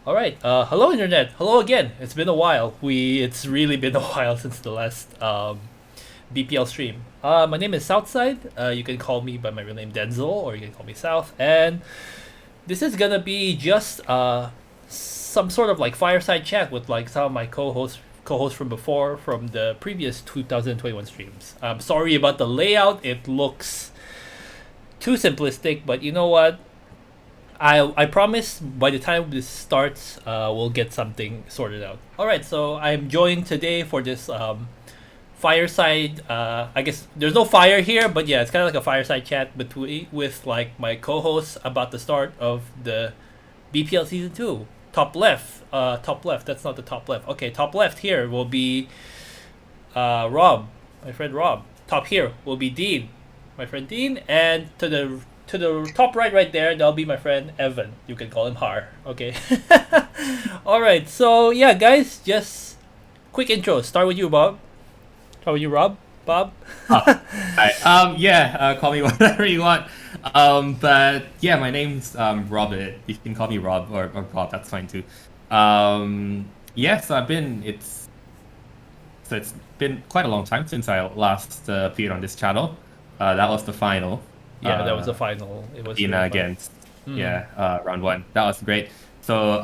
All right. Hello, internet. Hello again. It's been a while. It's really been a while since the last BPL stream. My name is Southside. You can call me by my real name Denzel, or you can call me South. And this is gonna be just some sort of like fireside chat with like some of my co-hosts from before, from the previous 2021 streams. I'm sorry about the layout. It looks too simplistic, but you know what? I promise by the time this starts, we'll get something sorted out. All right, so I'm joined today for this fireside. I guess there's no fire here, but yeah, it's kind of like a fireside chat between with like my co-hosts about the start of the BPL season 2. Top left, top left. That's not the top left. Okay, top left here will be Rob, my friend Rob. Top here will be Dean, my friend Dean, and to the top right there, that'll be my friend Evan. You can call him Har. Okay. All right. So yeah, guys, just quick intro. Start with you, Bob. Start with you, Rob. Bob. Hi. Call me whatever you want. But yeah, my name's Rob. You can call me Rob or Bob. That's fine too. It's been quite a long time since I last appeared on this channel. That was the final. Yeah, that was the final. It was Ina against round one. That was great. So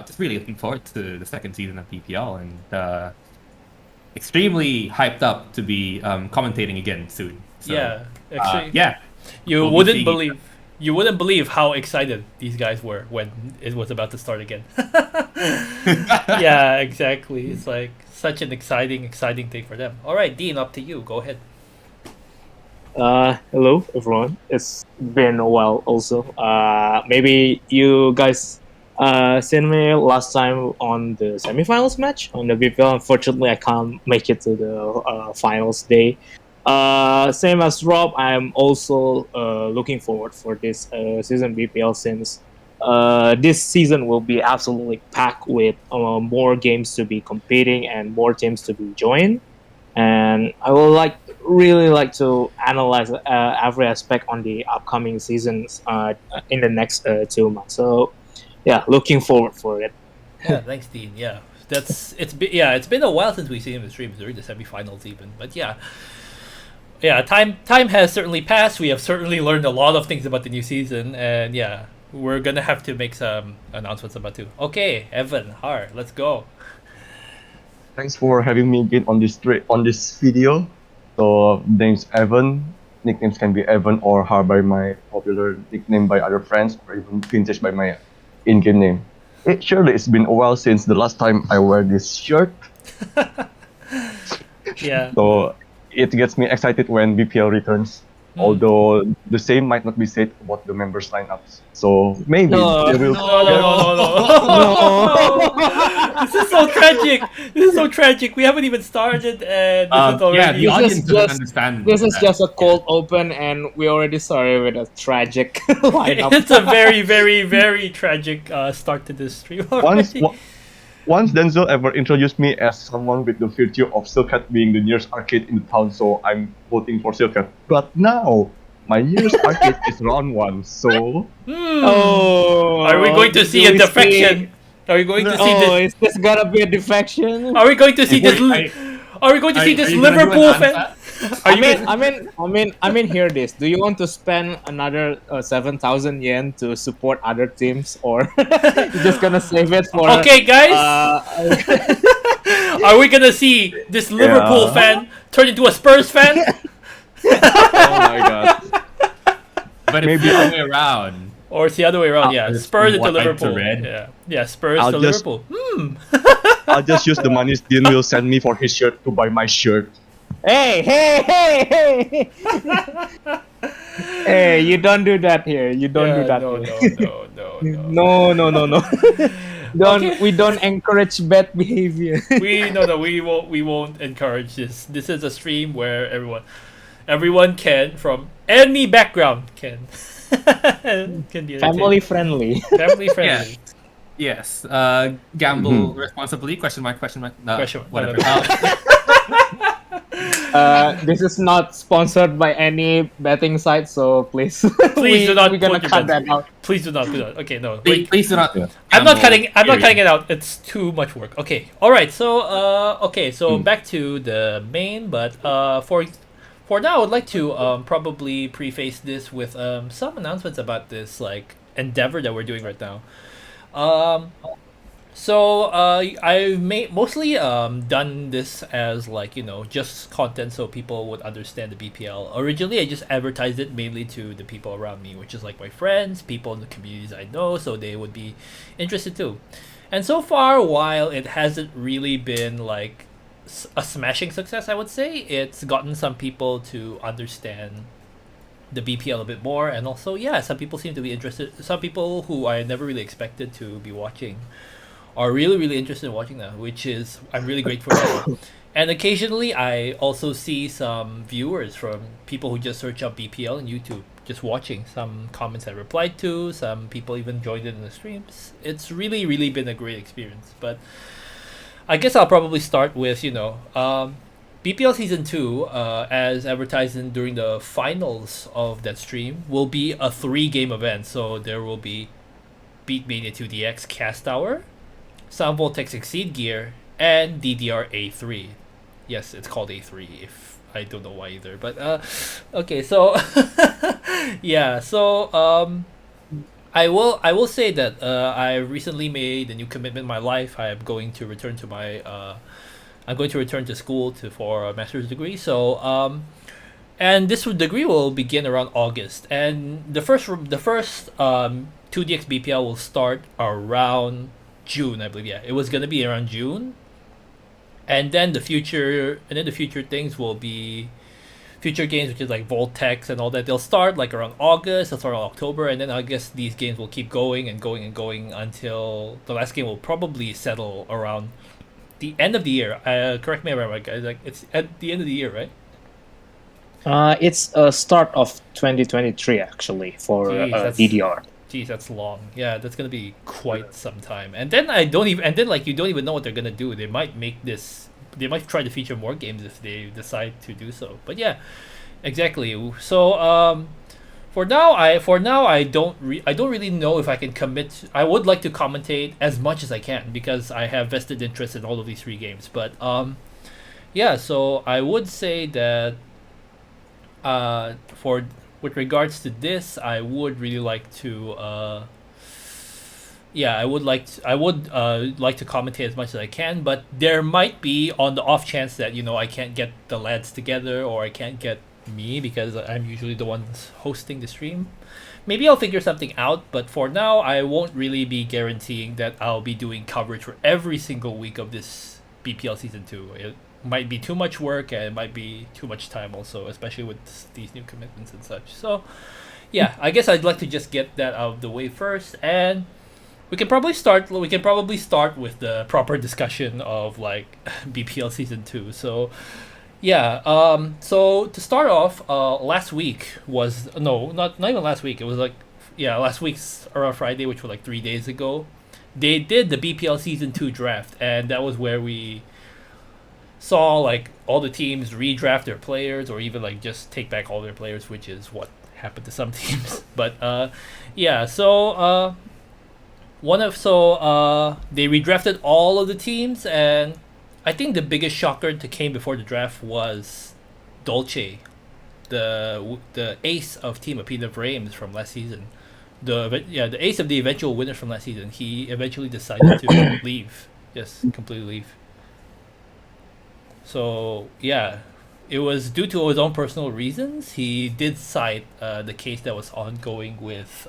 just really looking forward to the second season of BPL, and extremely hyped up to be commentating again soon. So, yeah, actually, yeah. you We'll be wouldn't seeing believe you wouldn't believe how excited these guys were when it was about to start again. Yeah, exactly. It's like such an exciting thing for them. All right, Dean, up to you. Go ahead. Hello everyone. It's been a while also. Maybe you guys seen me last time on the semifinals match on the BPL. Unfortunately, I can't make it to the finals day. Same as Rob, I'm also looking forward for this season BPL, since this season will be absolutely packed with more games to be competing and more teams to be joined. And I will really like to analyze every aspect on the upcoming seasons in the next 2 months. So yeah, looking forward for it. Yeah, thanks, Dean. Yeah, it's been a while since we've seen him in streams during the semifinals even. But yeah, time has certainly passed. We have certainly learned a lot of things about the new season, and yeah, we're gonna have to make some announcements about too. Okay, Evan, Har, let's go. Thanks for having me again on this video. So name's Evan. Nicknames can be Evan or Har by my popular nickname by other friends, or even Vintage by my in-game name. Surely it's been a while since the last time I wear this shirt. Yeah. So it gets me excited when BPL returns. Although the same might not be said about the members lineups. So maybe they will. No. This is so tragic. We haven't even started, and this is already. Yeah, the audience is doesn't just- understand. This is that. just a cold open, and we already started with a tragic lineup. It's a very, very, very tragic start to this stream Once, already. once Denzel ever introduced me as someone with the virtue of Silkat being the nearest arcade in the town, so I'm voting for Silkat. But now, my nearest arcade is round one, so... Oh, Are we going to see a do we defection? Are we going to see Oh, this? is this gonna be a defection? Are we going to see this? Wait, Are we going to see this are you gonna do an Liverpool fan? answer? Are you gonna- I mean, hear this. Do you want to spend another 7,000 yen to support other teams, or you're just gonna save it for? Okay, guys. Uh, Are we gonna see this Liverpool fan turn into a Spurs fan? Oh my god. But it's the other way around. Or it's the other way around? Yeah, It's Spurs from into white to Liverpool. red. Yeah, Spurs I'll to just- Liverpool. I'll just use the money Dean will send me for his shirt to buy my shirt. hey! Hey, you don't do that here. You don't do that. No, here. no. No. We don't encourage bad behavior. We won't encourage this. This is a stream where everyone can, from any background, can be Family entertained. friendly. Family friendly. Yes. Gamble responsibly? Question mark. No, Question mark. Whatever. No. This is not sponsored by any betting site, so please, Please do not we're gonna put your cut bets- that out. Please do not do that. Okay, no. Please, please do not. Yeah. I'm not gamble, cutting. I'm not period. cutting it out. It's too much work. Okay. All right. So back to the main. But for now, I would like to probably preface this with some announcements about this like endeavor that we're doing right now. Um, I've mostly done this as like just content so people would understand the BPL. Originally, I just advertised it mainly to the people around me, which is like my friends, people in the communities I know, so they would be interested too. And so far, while it hasn't really been like a smashing success, I would say it's gotten some people to understand the BPL a bit more, and also some people seem to be interested. Some people who I never really expected to be watching are really really interested in watching that, which is I'm really grateful for. And occasionally I also see some viewers from people who just search up BPL on YouTube just watching. Some comments I replied to, some people even joined in the streams. It's really really been a great experience. But I guess I'll probably start with BPL Season 2, as advertised during the finals of that stream, will be a 3-game event. So there will be Beat Mania 2DX Cast Tower, Sound Voltex Exceed Gear, and DDR A3. Yes, it's called A3, if I don't know why either. But, okay, so, I will say that I recently made a new commitment in my life. I'm going to return to school for a master's degree. So and this degree will begin around August, and the first 2DX BPL will start around June, I believe. Yeah, it was gonna be around June, and then the future things will be future games, which is like Voltex and all that. They'll start like around August, they'll start around October, and then I guess these games will keep going and going and going until the last game will probably settle around the end of the year. Correct me if I'm right, guys. Like it's at the end of the year, right? It's start of 2023 actually for Jeez, that's- DDR. Geez, that's long. Yeah, that's gonna be quite some time. And then you don't even know what they're gonna do. They might try to feature more games if they decide to do so. But yeah, exactly. So for now I don't really know if I can commit. I would like to commentate as much as I can because I have vested interest in all of these 3 games. But so I would say that with regards to this, I would really like to I would like to commentate as much as I can, but there might be on the off chance that I can't get the lads together, or I can't get me because I'm usually the one hosting the stream. Maybe I'll figure something out, but for now I won't really be guaranteeing that I'll be doing coverage for every single week of this BPL Season 2. It might be too much work, and it might be too much time also, especially with these new commitments and such. So yeah, I guess I'd like to just get that out of the way first, and we can probably start with the proper discussion of like BPL Season 2. So so to start off, last week was not even last week. It was like last week's around Friday, which was like 3 days ago. They did the BPL Season 2 draft, and that was where we saw like all the teams redraft their players, or even like just take back all their players, which is what happened to some teams. But they redrafted all of the teams, and I think the biggest shocker that came before the draft was Dolce, the ace of Team Apina Frames from last season. The ace of the eventual winners from last season. He eventually decided to leave, just completely leave. So it was due to his own personal reasons. He did cite the case that was ongoing with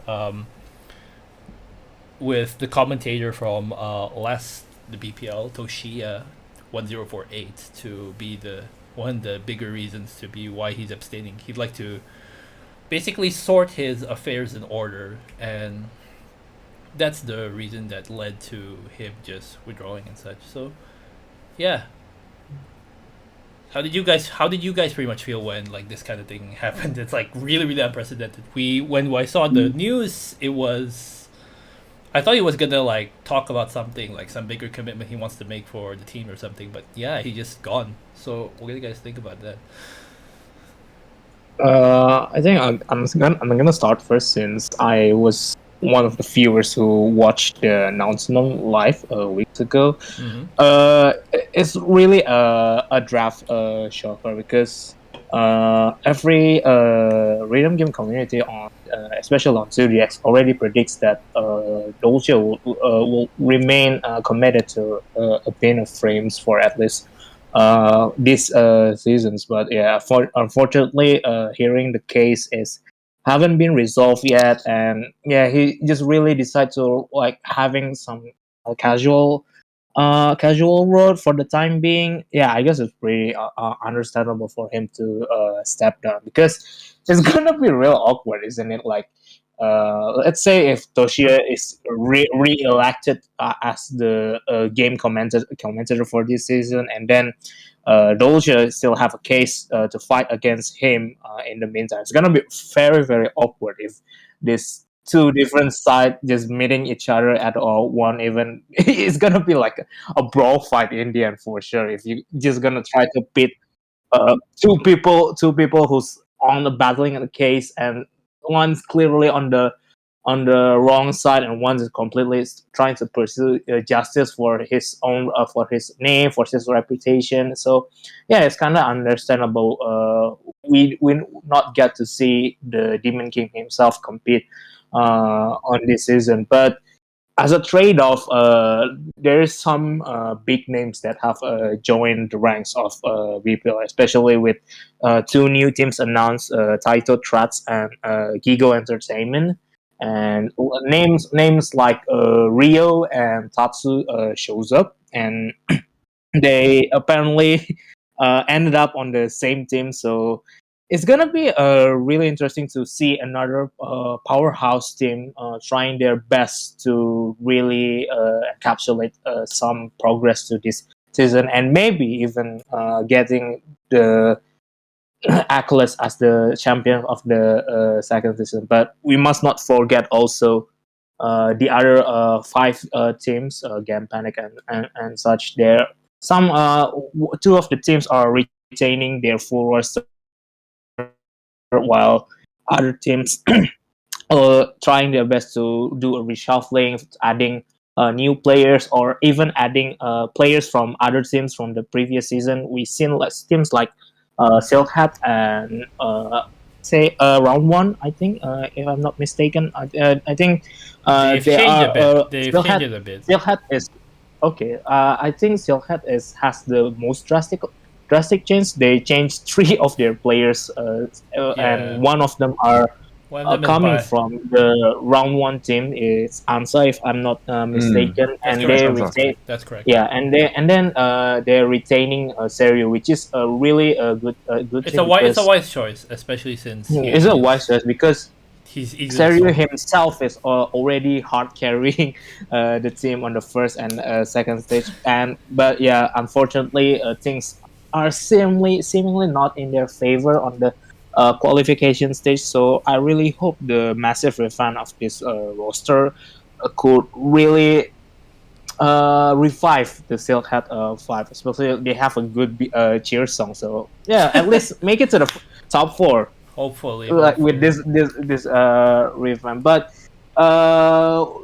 the commentator from the BPL, Toshiya 1048, to be one of the bigger reasons to be why he's abstaining. He'd like to basically sort his affairs in order, and that's the reason that led to him just withdrawing and such. So yeah. How did you guys pretty much feel when like this kind of thing happened? It's like really really unprecedented. When I saw the news, it was I thought he was gonna like talk about something like some bigger commitment he wants to make for the team or something, but yeah, he just gone. So what do you guys think about that? I think I'm gonna start first since I was one of the viewers who watched the announcement live weeks ago. Mm-hmm. It's really a draft shocker because every rhythm game community on especially on 2DX already predicts that Dolce will remain committed to a bin of frames for at least these seasons. But yeah, unfortunately, hearing the case is haven't been resolved yet, and yeah, he just really decided to like having some casual road for the time being. Yeah, I guess it's pretty understandable for him to step down because it's gonna be real awkward, isn't it? Like, let's say if Toshia is re-elected as the game commentator for this season, and then Dolce still have a case to fight against him in the meantime. It's gonna be very very awkward if this two different sides just meeting each other at all one event. It's gonna be like a brawl fight in the end for sure. If you just gonna try to pit two people who's on the battling in the case, and one's clearly on the wrong side, and one is completely trying to pursue justice for his own for his name, for his reputation. So yeah, it's kind of understandable. We not get to see the Demon King himself compete on this season, but as a trade-off, there is some big names that have joined the ranks of BPL, especially with two new teams announced: Taito Trats and Gigo Entertainment. And names like Rio and Tatsu shows up, and they apparently ended up on the same team. So it's gonna be really interesting to see another powerhouse team trying their best to really encapsulate some progress to this season, and maybe even getting the accolades as the champion of the second season. But we must not forget also the other five teams, Game Panic and such. There, some two of the teams are retaining their full roster, while other teams trying their best to do a reshuffling, adding new players, or even adding players from other teams from the previous season. We've seen teams like Silk Hat and say round one, I think, if I'm not mistaken. I think They've they changed are a bit. They've Silk changed Hat. it a bit. Silk Hat is okay. I think Silk Hat is has the most drastic change. They changed three of their players, Yeah. and one of them are One of them is coming by. from the round one team. Is Ansa, if I'm not mistaken, That's and correct. they Ansa. retain. That's correct. Yeah, and then they're retaining Serio, which is a really good It's thing a wise. It's a because wise choice, especially since it's a wise choice because he's easy to Serio solve. himself is already hard carrying the team on the first and second stage, and but yeah, unfortunately, things are seemingly not in their favor on the qualification stage. So I really hope the massive refund of this roster could really revive the Silk Hat 5, especially they have a good cheer song. So yeah, at least make it to the top four Hopefully, like hopefully. with this revamp. But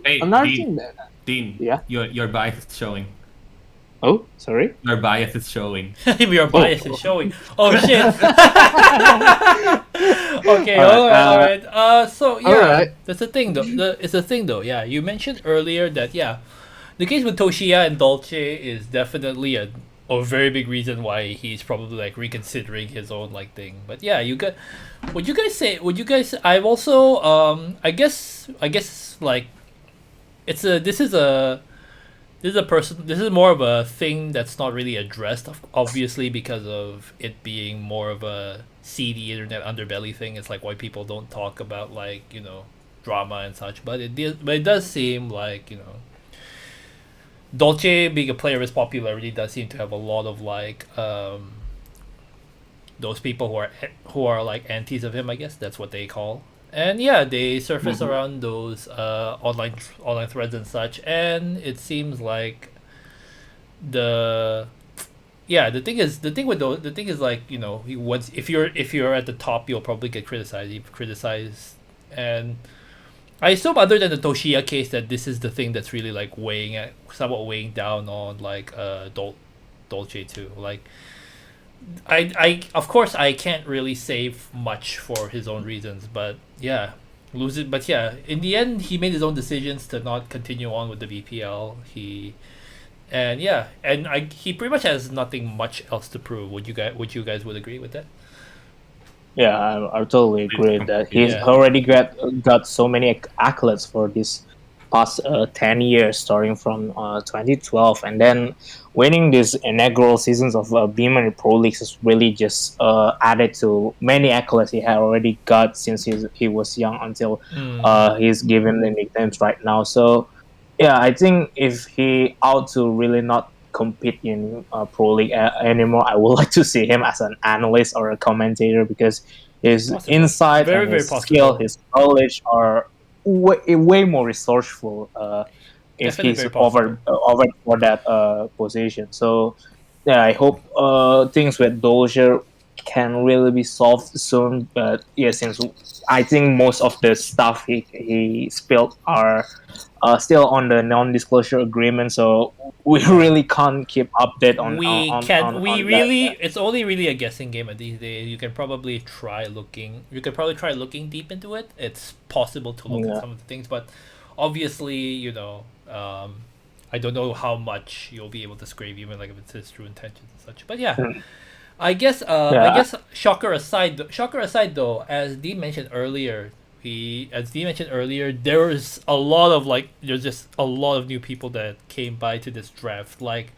Hey, another Dean. thing that Dean, yeah. your bias is showing. Oh, sorry. Your bias is showing. Your bias is showing. Oh shit. Okay, All right, all right. So yeah, alright. that's the thing though. It's the thing though. Yeah, you mentioned earlier that yeah, the case with Toshiya and Dolce is definitely a very big reason why he's probably like reconsidering his own like thing. But yeah, you got. Would you guys say? Would you guys? I've also I guess like, it's a this is a this is a person. This is more of a thing that's not really addressed, obviously, because of it being more of a seedy internet underbelly thing. It's like why people don't talk about like drama and such. But it does seem like Dolce being a player of his popularity does seem to have a lot of like those people who are like antis of him. I guess that's what they call And yeah, they surface around those online threads and such, and it seems like the yeah the thing is like, you know, once if you're at the top, you'll probably get criticized. You criticized, and I assume other than the Toshiya case, that this is the thing that's really like somewhat weighing down on like Dolce too. Like I of course I can't really say much for his own reasons, but yeah, losing. But yeah, in the end, he made his own decisions to not continue on with the BPL. He pretty much has nothing much else to prove. Would you guys would agree with that? Yeah, I totally agree that he's Yeah. already got so many accolades for this past 10 years, starting from 2012, and then winning these inaugural seasons of Bemani Pro Leagues is really just added to many accolades he had already got since he was young until he's given the nicknames right now. So yeah, I think if he out to really not compete in Pro League anymore, I would like to see him as an analyst or a commentator, because his Possible. insight Very, and very his possible. skill, his knowledge are way more resourceful if Definitely he's very possible. over for that position. So yeah, I hope things with Dozier can really be solved soon. But yeah, since I think most of the stuff he spilled are still on the non-disclosure agreement, so we really can't keep update on that. It's only really a guessing game at these days. You can probably try looking. You could probably try looking deep into it. It's possible to look at Yeah. some of the things, but obviously, you know, I don't know how much you'll be able to scrape, even like if it's his true intentions and such. But yeah, I guess Yeah. shocker aside though, as Dean mentioned earlier, there's a lot of there's just a lot of new people that came by to this draft. Like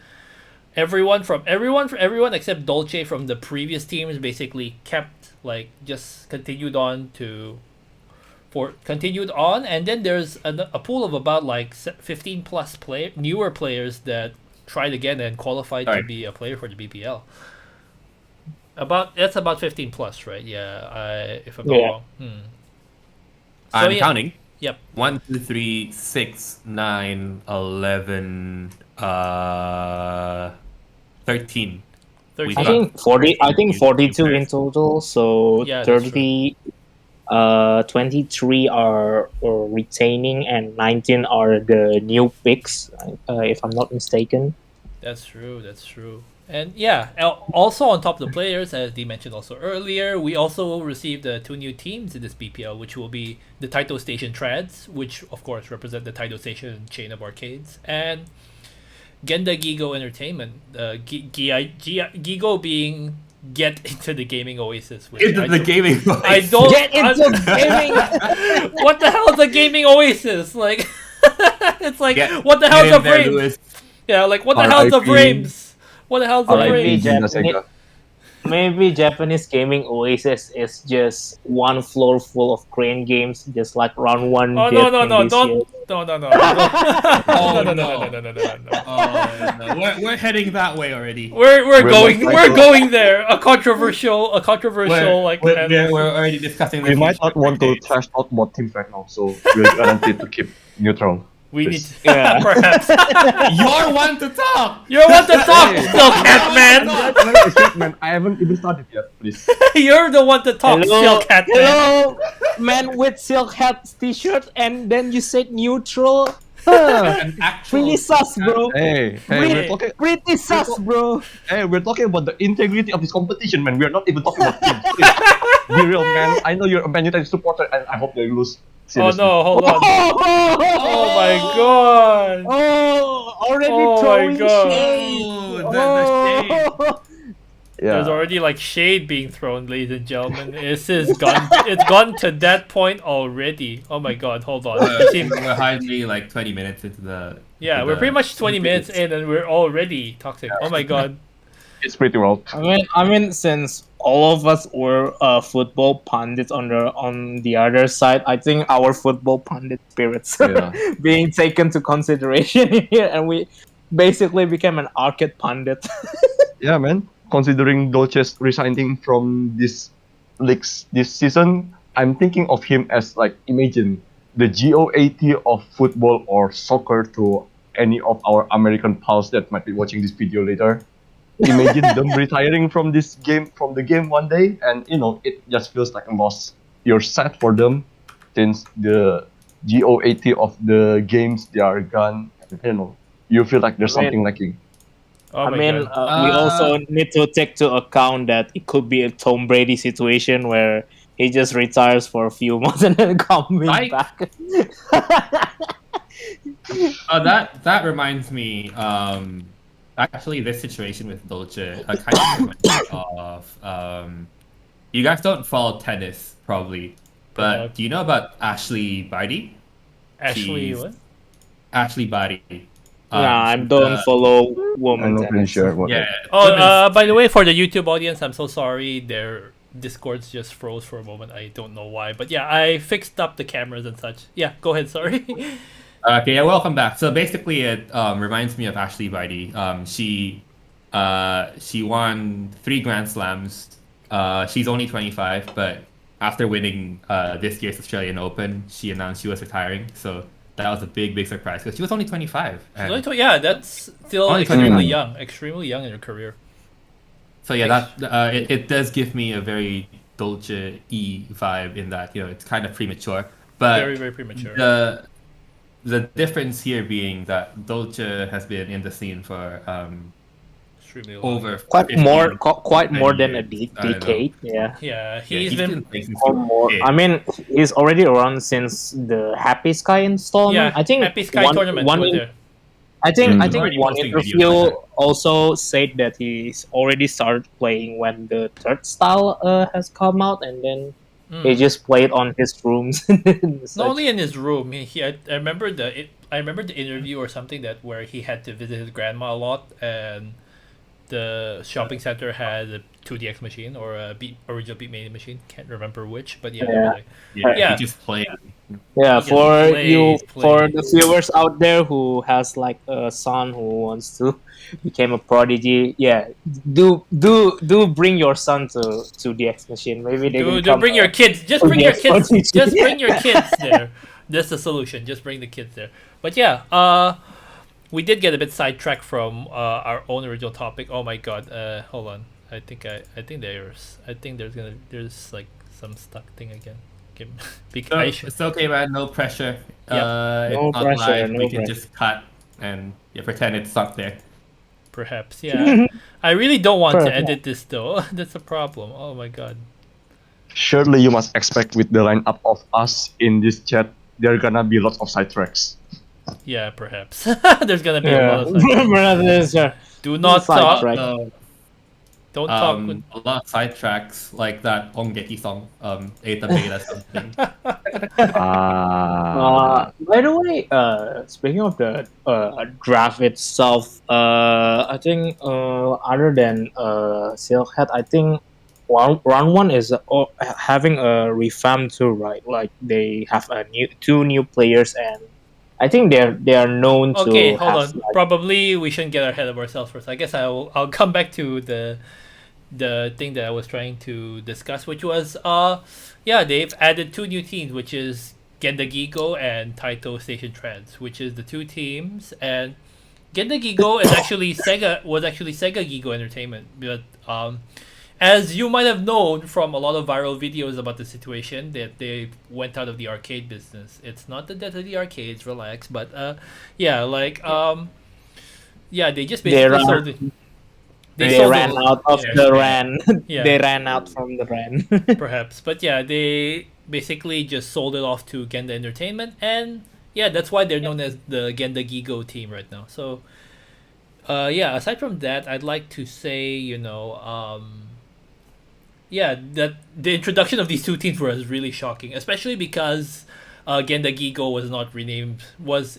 everyone except Dolce from the previous teams basically kept just continued on, and then there's a pool of about 15 plus newer players that tried again and qualified to be a player for the BPL. That's about 15 plus, right? Yeah, if I'm not wrong. I'm counting. Yep. 1, 2, 3, 6, 9, 11, 13. 13. I think 40. I think 42 in players. total. So Yeah, that's 30. 23 are retaining and 19 are the new picks, if I'm not mistaken. That's true. That's true. And yeah, also on top of the players, as Dee mentioned also earlier, we also received two new teams in this BPL, which will be the Taito Station Trads, which of course represent the Taito Station chain of arcades, and Genda Gigo Entertainment. Gigo being get into the gaming oasis. Which Into the gaming oasis. I don't Get into gaming. What the hell is a gaming oasis? Like, it's like what the hell's Get a in there, frame? Lewis. Yeah, like what the hell's a RIP. frames? What the hell's a RIP. frames? Japanese- Maybe Japanese gaming oasis is just one floor full of crane games, just like round one. Oh did no, in this year. no, no. Oh, No. no. Oh, no. We're heading that way already. We're most going there. A controversial We're already discussing We this. might not want to trash out both teams right now, so we're guaranteed to keep neutral. we need Please. Yeah. perhaps. You're one to talk. You're one to talk, Hey. Still Cat Man. Man, I haven't even started yet, please. You're the one to talk, Still Cat Man. Hello, man with silk hat t-shirt, and then you said neutral. Huh. An actual Pretty sus, bro. Hey, Really? Pretty sus, bro. we're talking about the integrity of this competition, man. We're not even talking about teams. Please. Be real, man. I know you're a Man United supporter, and I hope they lose. Oh Seriously. no, hold on. Oh my god. Oh, already Oh my throwing God. shade. Oh, the shade. Oh. Yeah. There's already shade being thrown, ladies and gentlemen. It's gone to that point already. Oh my god, hold on. It seems- We're hardly 20 minutes into the. yeah, into we're the- pretty much 20 minutes in and we're already toxic. Oh my god. It's pretty well. I mean, since all of us were football pundits on the other side, I think our football pundit spirits Yeah. being taken to consideration here, and we basically became an arcade pundit. Yeah, man. Considering Dolce's resigning from this leagues this season, I'm thinking of him as like, imagine the GOAT of football or soccer to any of our American pals that might be watching this video later. Imagine them retiring from the game one day, and it just feels like a loss. You're sad for them since the GOAT of the games they are gone. And, you feel like there's I mean, something lacking. Oh I my mean, god. we also need to take to account that it could be a Tom Brady situation where he just retires for a few months and then coming Like- back. That reminds me. Actually, this situation with Dolce kind of reminds me of. You guys don't follow tennis probably, but do you know about Ashley Barty? Ashley, she's- what? Ashley Barty. I she's don't the- follow I'm women not really tennis. sure what. Yeah. Oh, women's- by the way, for the YouTube audience, I'm so sorry. Their Discords just froze for a moment. I don't know why, but yeah, I fixed up the cameras and such. Yeah, go ahead. Sorry. Okay, yeah, welcome back. So basically, it reminds me of Ashley Barty. She won 3 Grand Slams. She's only 25, but after winning this year's Australian Open, she announced she was retiring. So that was a big surprise because she was only 25. And Yeah, that's still Only extremely 29. extremely young in her career. so yeah, that it does give me a very Dolce-y vibe in that it's kind of premature, but Very, very premature. the difference here being that Dolce has been in the scene for Extremely long. over Quite 15, more than a 10 years. I don't know. decade. Yeah. Yeah, Yeah, he's been. playing since Or he was more. a kid. I mean, he's already around since the Happy Sky installment. Yeah, I think Happy Sky tournament. one was there. I think Mm. I think Already one posting interview videos like also said that he's already started playing when the third style has come out, and then he just played on his rooms. and Not such. only in his room. I remember I remember the interview or something that where he had to visit his grandma a lot, and the shopping center had a 2DX machine or a original Beatmania machine. Can't remember which, but yeah. Yeah. Like, Yeah, Yeah. he just played. Yeah, He just for plays. the viewers out there who has like a son who wants to become a prodigy, yeah, do bring your son to the X machine. Maybe they can do come, bring your kids. Just bring your 2DX kids. prodigy. Just bring your kids there. That's the solution. Just bring the kids there. But yeah, we did get a bit sidetracked from our own original topic. Oh my god. Hold on. I think there's like some stuck thing again. So, I should- it's okay, man. No pressure. Yep. It's No not pressure, live. no We can pressure. just cut and pretend it's stuck there. Perhaps, yeah. I really don't want to Perhaps. edit this though. That's a problem. Oh my god. Surely you must expect with the lineup of us in this chat, there are gonna be lots of sidetracks. Yeah, perhaps. There's gonna be a Yeah, lot of sidetracks. brothers, Do not talk. Sidetrack. So, Don't talk. With, a lot of sidetracks like that Ongeki song, Eta Beta something. By the way, speaking of the draft itself, I think other than Silkhead, I think round one is having a revamp too, right? Like they have two new players, and I think they are known to. okay, hold have, on. like, Probably we shouldn't get ahead of ourselves first. I guess I'll come back to the thing that I was trying to discuss, which was yeah, they've added 2 new teams, which is Genda Gigo and Taito Station Trans, which is the 2 teams. And Genda Gigo is actually Sega Gigo Entertainment, but as you might have known from a lot of viral videos about the situation, that they went out of the arcade business. It's not the death of the arcades, relax, but yeah, like yeah, they just basically sold it. They sold ran it. out of Yeah. the ran. Yeah. They ran out from the ran. Perhaps, but yeah, they basically just sold it off to Genda Entertainment, and yeah, that's why they're known as the Genda Gigo team right now. So yeah, aside from that, I'd like to say, yeah, that the introduction of these 2 teams was really shocking, especially because Genda Gigo was not renamed.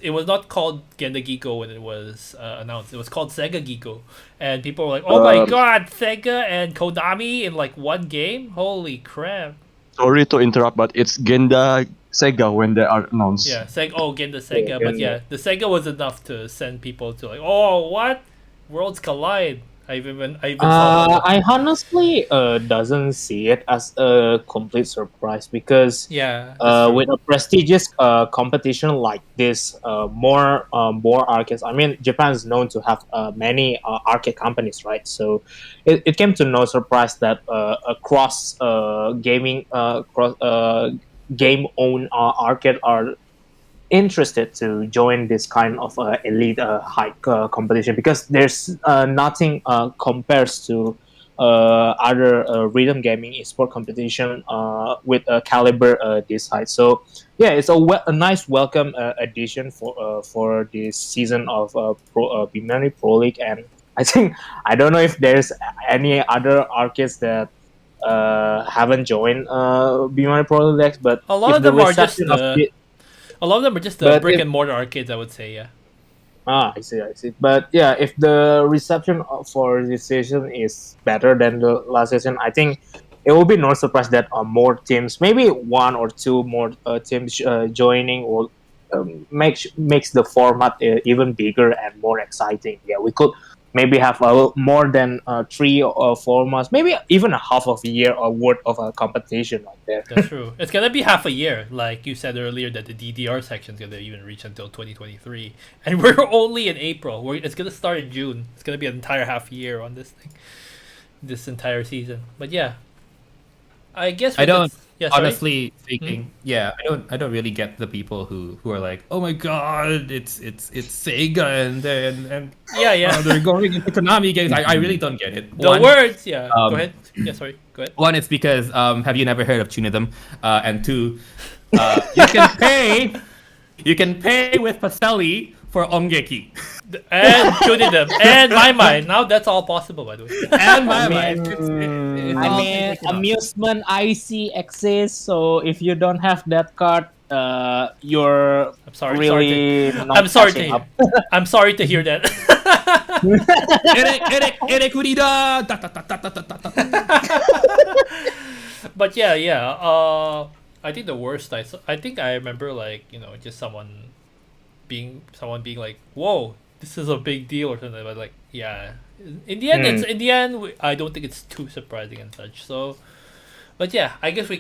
It was not called Genda Gigo when it was announced. It was called Sega Gigo, and people were like, "Oh my god, Sega and Konami in like one game! Holy crap!" Sorry to interrupt, but it's Genda Sega when they are announced. Yeah, Genda Sega, Yeah, but Genda. yeah, the Sega was enough to send people to like, "Oh, what? Worlds collide! I even saw the I honestly doesn't see it as a complete surprise because yeah, that's true. with a prestigious competition like this, more arcades. I mean, Japan is known to have many arcade companies, right? So it came to no surprise that across cross game owned arcade are interested to join this kind of elite hike competition because there's nothing compares to other rhythm gaming esport competition with a caliber this high. So yeah, it's a nice welcome addition for this season of Bemani Pro League, and I think I don't know if there's any other arcades that haven't joined Bemani Pro League, but A lot if of the them are just reception of the it, a lot of them are just the but brick if and mortar arcades, I would say. Yeah. I see, I see. But yeah, if the reception for this season is better than the last season, I think it will be no surprise that more teams, maybe one or two more teams joining, will makes the format even bigger and more exciting. Yeah, we could maybe have more than 3 or 4 months, maybe even a half of a year or worth of a competition out there. That's true. It's gonna be half a year, like you said earlier, that the DDR section's gonna even reach until 2023, and we're only in April. It's gonna start in June. It's gonna be an entire half year on this thing, this entire season. But yeah, I guess I we could. don't Yeah, sorry. honestly speaking. Yeah, I don't really get the people who are like, oh my god, it's Sega and Yeah, yeah. they're going into Konami games. I really don't get it. The words. Yeah. Go um, ahead. Yeah, sorry. Go ahead. One, it's because have you never heard of Tunism? And two, you can pay with Pacelli for Ongeki And shooting them and my mind. Now that's all possible, by the way. and my I mind. mean, It's I all mean, taken off. amusement IC exists. So if you don't have that card, you're I'm sorry. really I'm not sorry to catching hear. up. I'm sorry to hear that. Ere kurida! Da, da, da, da, da, da, da, da. But yeah, yeah. I think the worst. I think I remember like just someone being like, "Whoa, this is a big deal" or something. But like, yeah. In the end, Hmm. I don't think it's too surprising and such. So, but yeah, I guess we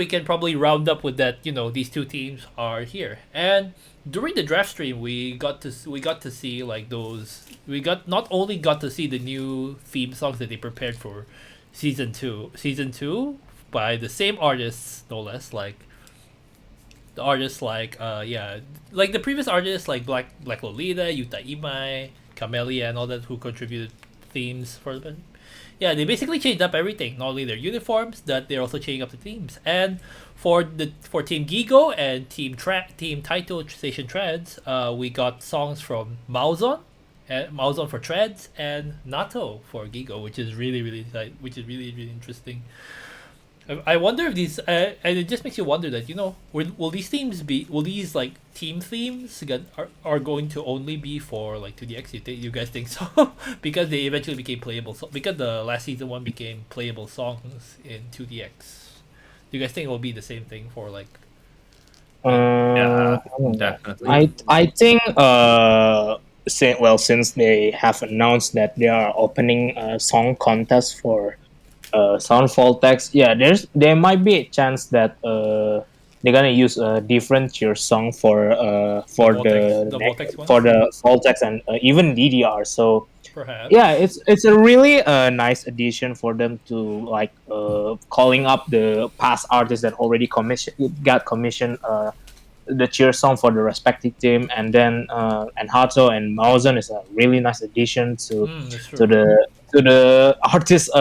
can probably round up with that. These two teams are here, and during the draft stream, we got to see like those. We got not only got to see the new theme songs that they prepared for season two by the same artists, no less, like the artists like the previous artists like Black Lolita, Yuta Imai, Camellia, and all that who contributed themes for them. Yeah, they basically changed up everything. Not only their uniforms, that they're also changing up the themes. And for Team Gigo and Team Taito Station Treads, we got songs from Maozon for Treads, and Nato for Gigo, which is really interesting. I wonder if these, and it just makes you wonder that will these like team themes are going to only be for like 2DX? You guys think so? Because they eventually became playable. Because the last season one became playable songs in 2DX. Do you guys think it will be the same thing for like? Yeah, Uh, definitely. I think since they have announced that they are opening a song contest for soundfall text, yeah, there might be a chance that they're gonna use a different tier song for The Voltex one, for the fall text and even DDR. So perhaps. yeah, it's a really nice addition for them to like calling up the past artists that already got commissioned the cheer song for the respective team, and then and Hato and Maozen is a really nice addition That's to true. the artist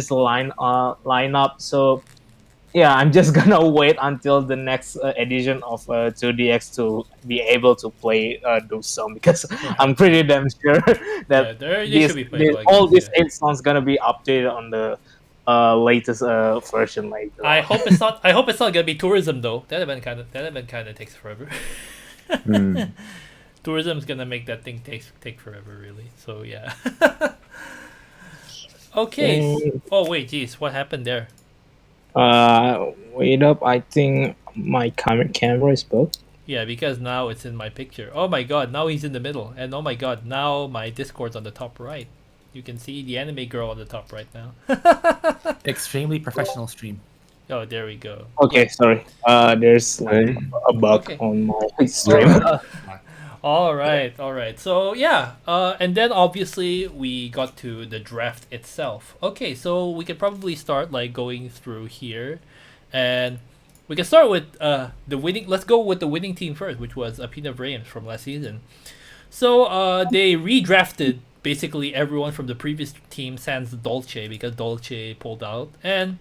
lineup. So yeah, I'm just gonna wait until the next edition of 2DX to be able to play those songs because I'm Perhaps. pretty damn sure Yeah, that they should be playable, I all guess. these Yeah. 8 songs gonna be updated on the latest version later I on. hope it's not. I hope it's not gonna be tourism though. That event kind of takes forever. Hmm. Tourism's gonna make that thing take forever, really. So yeah. Okay. Mm, Oh wait, geez, what happened there? wait up. I think my camera is broke. Yeah, because now it's in my picture. Oh my god, now he's in the middle, and oh my god, now my Discord's on the top right. You can see the anime girl on the top right now. Extremely professional stream. Oh, there we go. Okay, sorry. There's like Okay. a bug Okay. on my All stream. right. All right, all right. So yeah, and then obviously we got to the draft itself. Okay, so we could probably start like going through here, and we can start with the winning. Let's go with the winning team first, which was Apina Brains from last season. So they redrafted basically everyone from the previous team sans Dolce because Dolce pulled out, and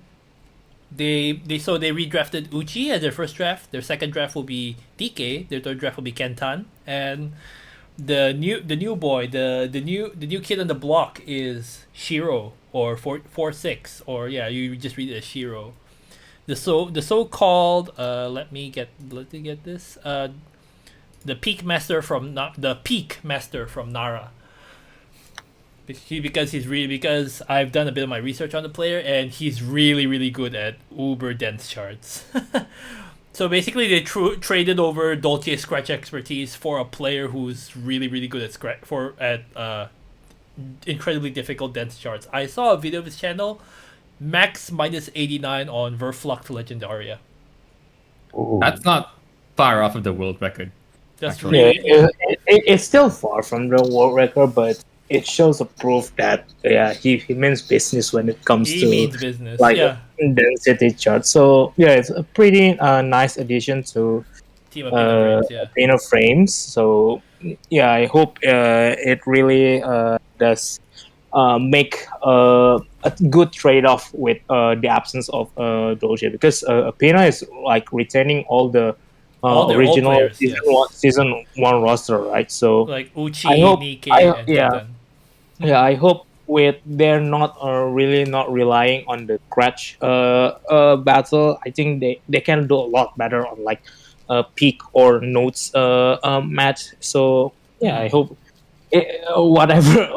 they redrafted Uchi as their first draft. Their second draft will be DK. Their third draft will be Kentan, and the new boy, the new kid on the block is Shiro or 446, or yeah, you just read it as Shiro. The so called let me get this the peak master from Nara. Because I've done a bit of my research on the player, and he's really good at uber dense charts. So basically they traded over Dolce's scratch expertise for a player who's really good at incredibly difficult dense charts. I saw a video of his channel, max minus 89 on Verflux Legendaria. Ooh. That's not far off of the world record. That's Actually. Yeah, really it's still far from the world record, but it shows a proof that he means business when it comes he to means business. like Yeah, density chart. So yeah, it's a pretty nice addition to team of Pina Brains. Yeah, Pino frames. So yeah, I hope it really does make a good trade-off with the absence of Dolce, because Pino is like retaining all the all their old original players. Yes, season one roster, right? So like Uchi, I hope Nikke, I and yeah Kentan. yeah, I hope with they're not really not relying on the crutch battle. I think they can do a lot better on like peak or notes match. So yeah, I hope whatever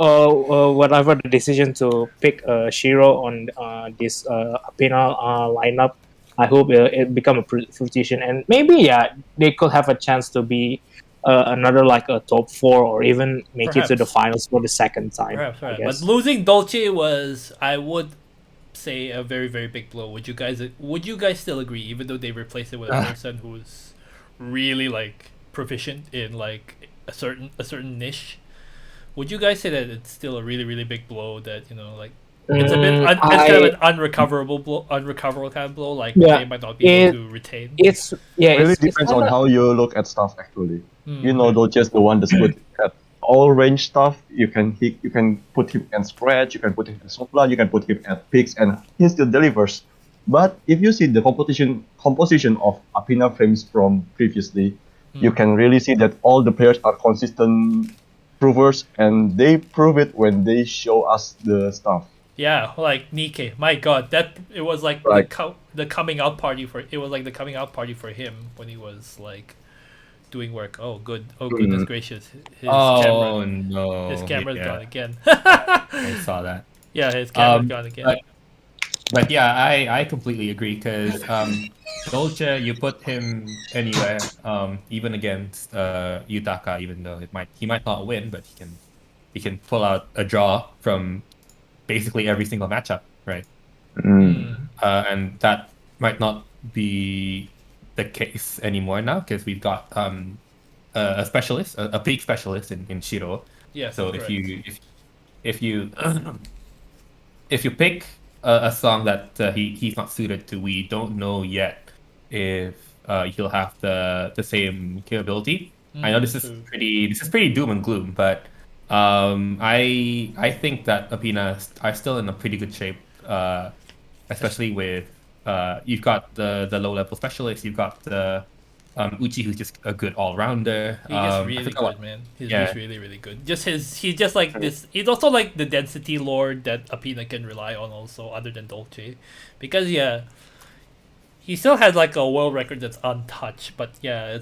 the decision to pick Shiro on this Apina lineup, I hope it become a fruition, and maybe yeah they could have a chance to be another like a top four, or even make it to the Perhaps. finals for the second time. Perhaps, I right. But guess. losing Dolce was, I would say, a very big blow. Would you guys still agree, even though they replaced it with a person who's really like proficient in like a certain niche? Would you guys say that it's still a really big blow, that like it's a bit it's kind of an unrecoverable kind of blow, like Yeah, they might not be able it to retain? it's yeah Really it's depends on kinda, how you look at stuff actually. You know, Okay. don't just the one that's good at all range stuff. You can put him at scratch, you can put him at supply, you can put him at picks, and he still delivers. But if you see the composition of Apina frames from previously, you can really see that all the players are consistent provers, and they prove it when they show us the stuff. Yeah, like Nikke. My God, that it was like Right. the coming out party for it was like the coming out party for him when he was like doing work. Oh good. Oh goodness gracious. Oh no! His camera's Yeah, gone again. I saw that. Yeah, his camera's gone again. But yeah, I completely agree because Dolce, you put him anywhere, even against Yutaka, even though he might not win, but he can pull out a draw from basically every single matchup, right? And that might not be the case anymore now because we've got a specialist, a peak specialist in Shiro. Yes. So correct. if you if you pick a song that he's not suited to, we don't know yet if he'll have the same capability. I know this is true. pretty doom and gloom, but I think that Apina are still in a pretty good shape, especially with you've got the low level specialist, you've got the Uchi, who's just a good all rounder. He's just really good, man. He's yeah. just really good. He's just like this. He's also like the density lord that Apina can rely on, also other than Dolce, because yeah, he still has like a world record that's untouched. But yeah,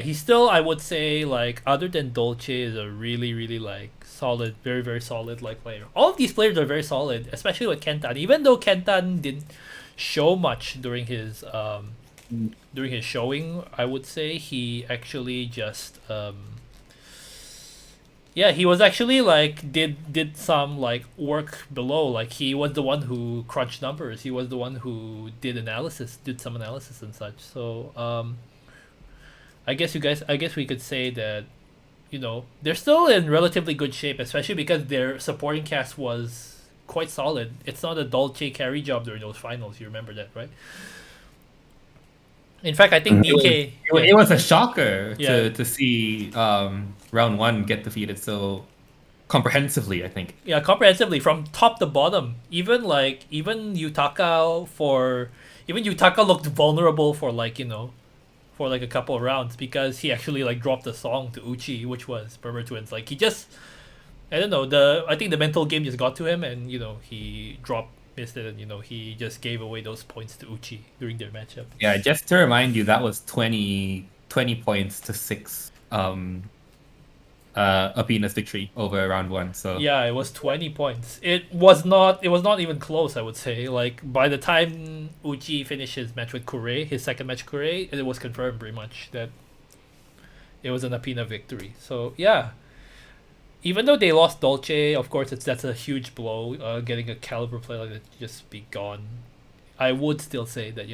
he's still, I would say, like other than Dolce, is a really like solid, very solid like player. All of these players are very solid, especially with Kentan. Even though Kentan didn't show much during his showing, I would say he actually just Yeah, he was actually like did some like work below. Like he was the one who crunched numbers. He was the one who did some analysis and such. So I guess we could say that they're still in relatively good shape, especially because their supporting cast was quite solid. It's not a Dolce carry job during those finals. You remember that, right? In fact, I think DK. It was a shocker Yeah. to see round one get defeated so comprehensively, I think. Yeah, comprehensively from top to bottom. Even Yutaka looked vulnerable for for like a couple of rounds because he actually like dropped a song to Uchi, which was Burger Twins. Like he just I don't know, I think the mental game just got to him and he missed it and he just gave away those points to Uchi during their matchup. Yeah, just to remind you, that was 20 points to 6 Apina's victory over round one. So Yeah, it was 20 points. It was not even close, I would say. Like by the time Uchi finished his match with Kure, his second match Kure, it was confirmed pretty much that it was an Apina victory. So yeah. Even though they lost Dolce, of course that's a huge blow. Getting a caliber player like that just be gone. I would still say that,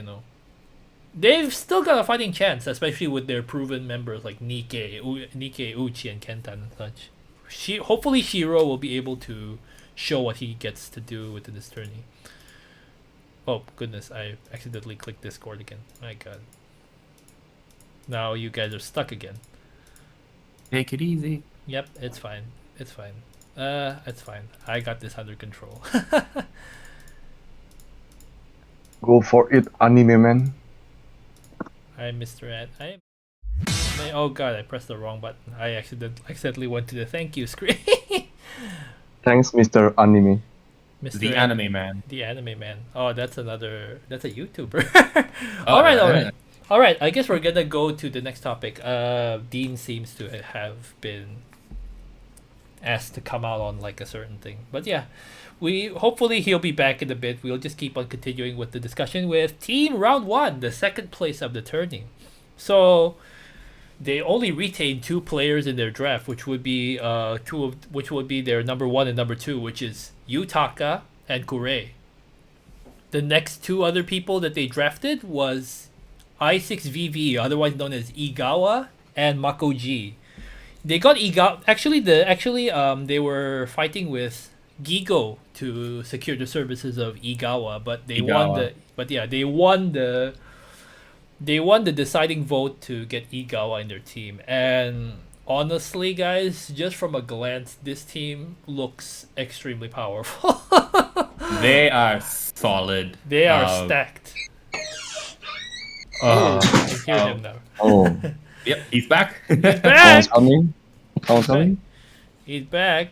they've still got a fighting chance, especially with their proven members like Nikkei, Uchi, and Kentan and such. Hopefully Shiro will be able to show what he gets to do within this tourney. Oh goodness, I accidentally clicked Discord again. My god. Now you guys are stuck again. take it easy. Yep, it's fine. It's fine. It's fine. I got this under control. Go for it, anime man. I'm Mr. Ed. Oh god, I pressed the wrong button. I accidentally went to the thank you screen. Thanks, Mr. Anime. Mr. The Ed, anime man. the anime man. Oh, that's a YouTuber. All right. All right, I guess we're gonna go to the next topic. Dean seems to have been asked to come out on like a certain thing, but yeah, hopefully he'll be back in a bit. We'll just keep on continuing with the discussion with Team Round One, the second place of the tourney. So they only retained 2 players in their draft, which would be which would be their number 1 and number 2, which is Yutaka and Kure. The next 2 other people that they drafted was I6VV, otherwise known as Igawa, and Makoji. They got Igawa. They were fighting with Gigo to secure the services of Igawa, but they won the deciding vote to get Igawa in their team. And honestly, guys, just from a glance, this team looks extremely powerful. They are solid. They are stacked. I hear him now. Oh, Yep, he's back. Back! Someone's coming. He's back.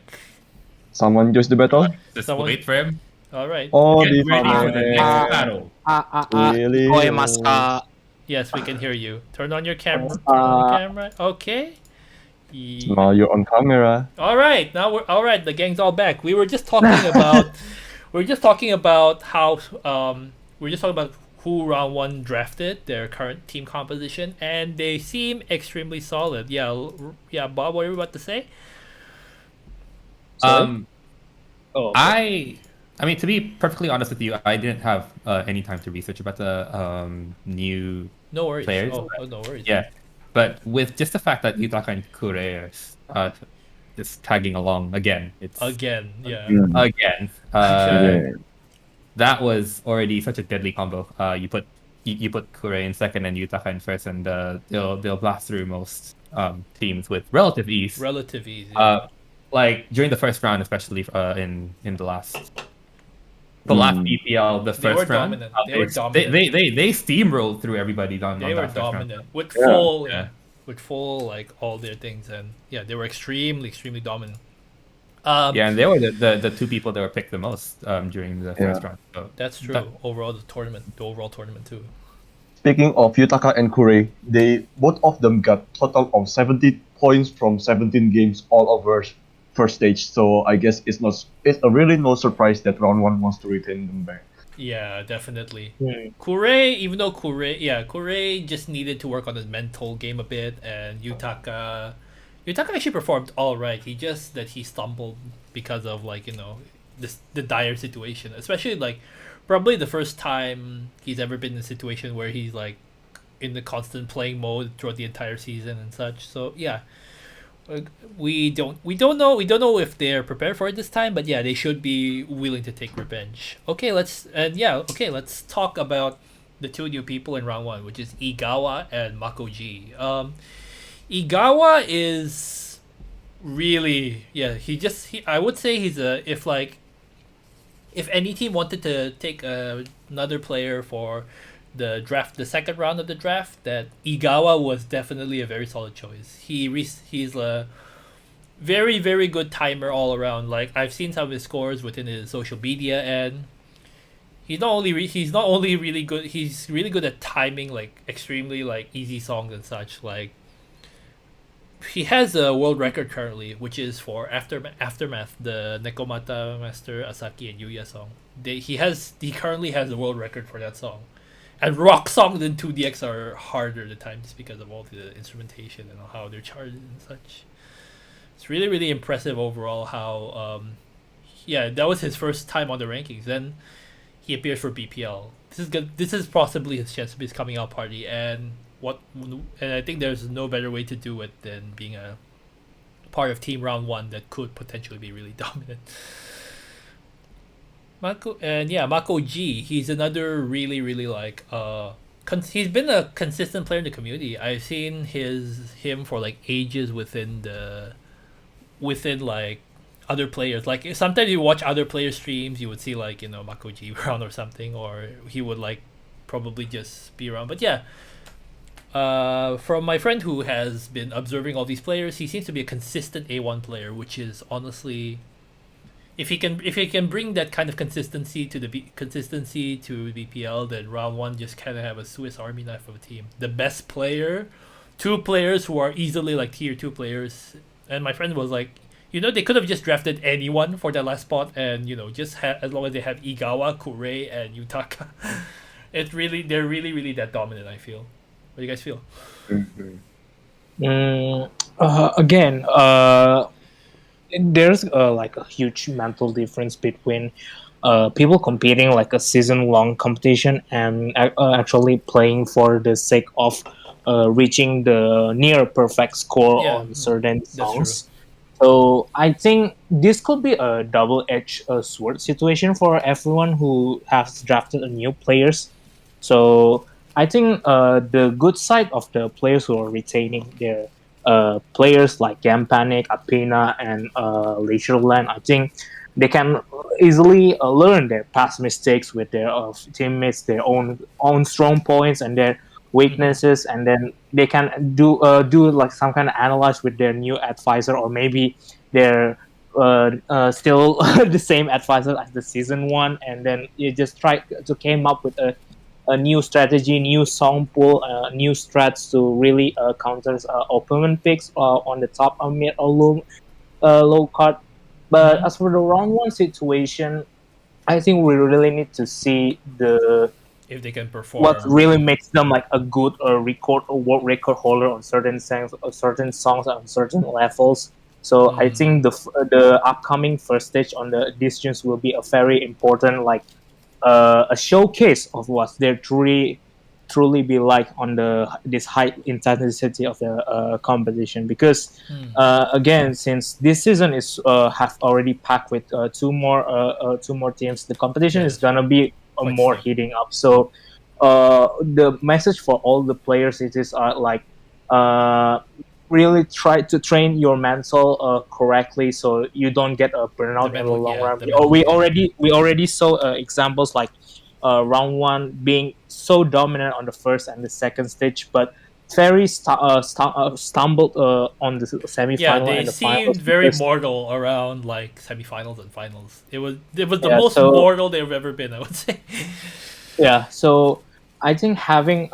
Someone joins the battle. Just Someone- wait for him. All right. Oh, Get the ready for the next family. battle. Really? 聞こえますか？ Yes, we can hear you. Turn on your camera. Turn on the camera. Okay. Now you're on camera. All right. Now we're all right. The gang's all back. We were just talking about. How we're just talking about who round one drafted, their current team composition, and they seem extremely solid. Yeah, Bob, what are you about to say? Oh, I mean, to be perfectly honest with you, I didn't have any time to research about the new No worries. players. Oh, no worries. Yeah, but with just the fact that Yutaka and Kure are just tagging along again, it's Again, yeah. again. Okay. That was already such a deadly combo. You put Kure in second and Yutaka in first, and they'll blast through most teams with relative ease. Relative easy. Like during the first round, especially in the last BPL, the They were first round, dominant. They were dominant. they steamrolled through everybody on They that were first round. dominant with Yeah. full, Yeah. with full like all their things, and yeah, they were extremely dominant. Yeah, and they were the 2 people that were picked the most during the first round. So That's true. That- The overall tournament too. Speaking of Yutaka and Kure, both of them got total of 70 points from 17 games all over first stage. So I guess it's a really no surprise that round one wants to retain them back. Yeah, definitely. Hmm. Kure just needed to work on his mental game a bit, and Yutaka Yutaka actually performed all right. He stumbled because of like the dire situation, especially like probably the first time he's ever been in a situation where he's like in the constant playing mode throughout the entire season and such. So yeah, we don't know if they're prepared for it this time, but yeah, they should be willing to take revenge. Let's talk about the two new people in round one, which is Igawa and Makoji. Igawa is really I would say he's a if any team wanted to take another player for the second round of the draft, that Igawa was definitely a very solid choice. He's a very very good timer all around. Like I've seen some of his scores within his social media, and he's not only really good. He's really good at timing like extremely like easy songs and such. Like he has a world record currently, which is for Aftermath, the Nekomata Master Asaki and Yuya song. He currently has the world record for that song. And rock songs in 2DX are harder at times just because of all the instrumentation and how they're charged and such. It's really really impressive overall how that was his first time on the rankings. Then he appears for BPL. This is good. This is possibly his chance to be his coming out party, and I think there's no better way to do it than being a part of team round one that could potentially be really dominant. Mako G, he's another really really like he's been a consistent player in the community. I've seen him for like ages within like other players. Like sometimes you watch other players streams, you would see like Mako G around or something, or he would like probably just be around. But yeah, from my friend who has been observing all these players, he seems to be a consistent A1 player, which is honestly, if he can bring that kind of consistency to BPL, then round one just kind of have a Swiss Army knife of a team. The best player, two players who are easily like tier 2 players, and my friend was like, they could have just drafted anyone for that last spot, and just as long as they have Igawa, Kurei, and Yutaka, they're really really that dominant. I feel. What do you guys feel? Again, there's like a huge mental difference between people competing like a season-long competition and actually playing for the sake of reaching the near perfect score on certain songs. So I think this could be a double-edged sword situation for everyone who has drafted new players. So I think the good side of the players who are retaining their players like Gampanic, Apena, and Leisureland, I think they can easily learn their past mistakes with their teammates, their own strong points and their weaknesses, and then they can do like some kind of analyze with their new advisor, or maybe they're still the same advisor as the season one, and then you just try to came up with a new strategy, new song pool, new strats to really counter opponent picks on the top or mid or low card. But as for the round one situation, I think we really need to see if they can perform, what really makes them like a good record or world record holder on certain songs on certain levels. So I think the upcoming first stage on the decisions will be a very important like a showcase of what they truly be like on this high intensity of the competition. Because again, since this season is have already packed with two more teams, the competition is gonna be more heating up. So the message for all the players is like really try to train your mental correctly, so you don't get a burnout in the long run. We already saw examples like round one being so dominant on the first and the second stage, but very stumbled on the semi-final and the finals. Seemed very mortal around like semi-finals and finals. It was the most mortal they've ever been, I would say. Yeah, so I think having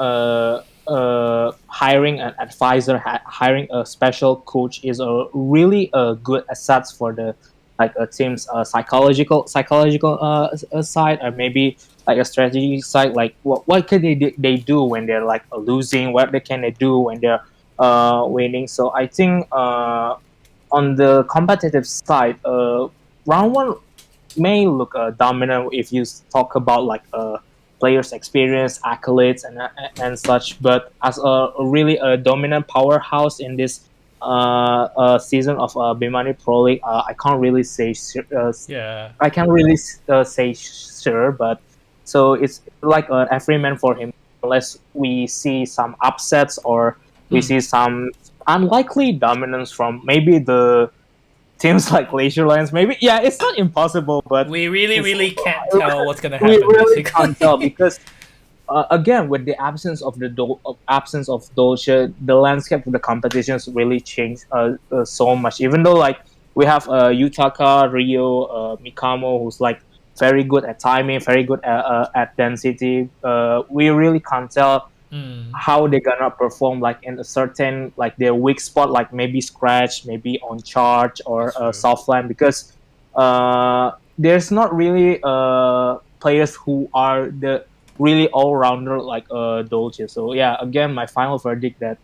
hiring an advisor, hiring a special coach is a really good asset for the like a team's psychological side, or maybe like a strategy side. Like what can they do when they're like losing? What can they do when they're winning. So I think on the competitive side, round one may look dominant if you talk about like players' experience, accolades, and such. But as a really a dominant powerhouse in this season of Bemani Pro League, I can't really say Yeah. I can't really say sure, but so it's like an every man for him unless we see some upsets or we Hmm. see some unlikely dominance from maybe the teams like Leisure Lines. Maybe yeah, it's not impossible, but We really, it's really can't tell what's gonna we happen, really can't tell basically. because again with the absence of absence of Dolce, the landscape of the competitions really changed so much. Even though like we have Yutaka, Rio, Mikamo, who's like very good at timing, very good at density. We really can't tell Hmm. how they're gonna perform like in a certain like their weak spot, like maybe scratch, maybe on charge or That's true. soft land, because there's not really players who are the really all rounder like Dolce. So yeah, again, my final verdict that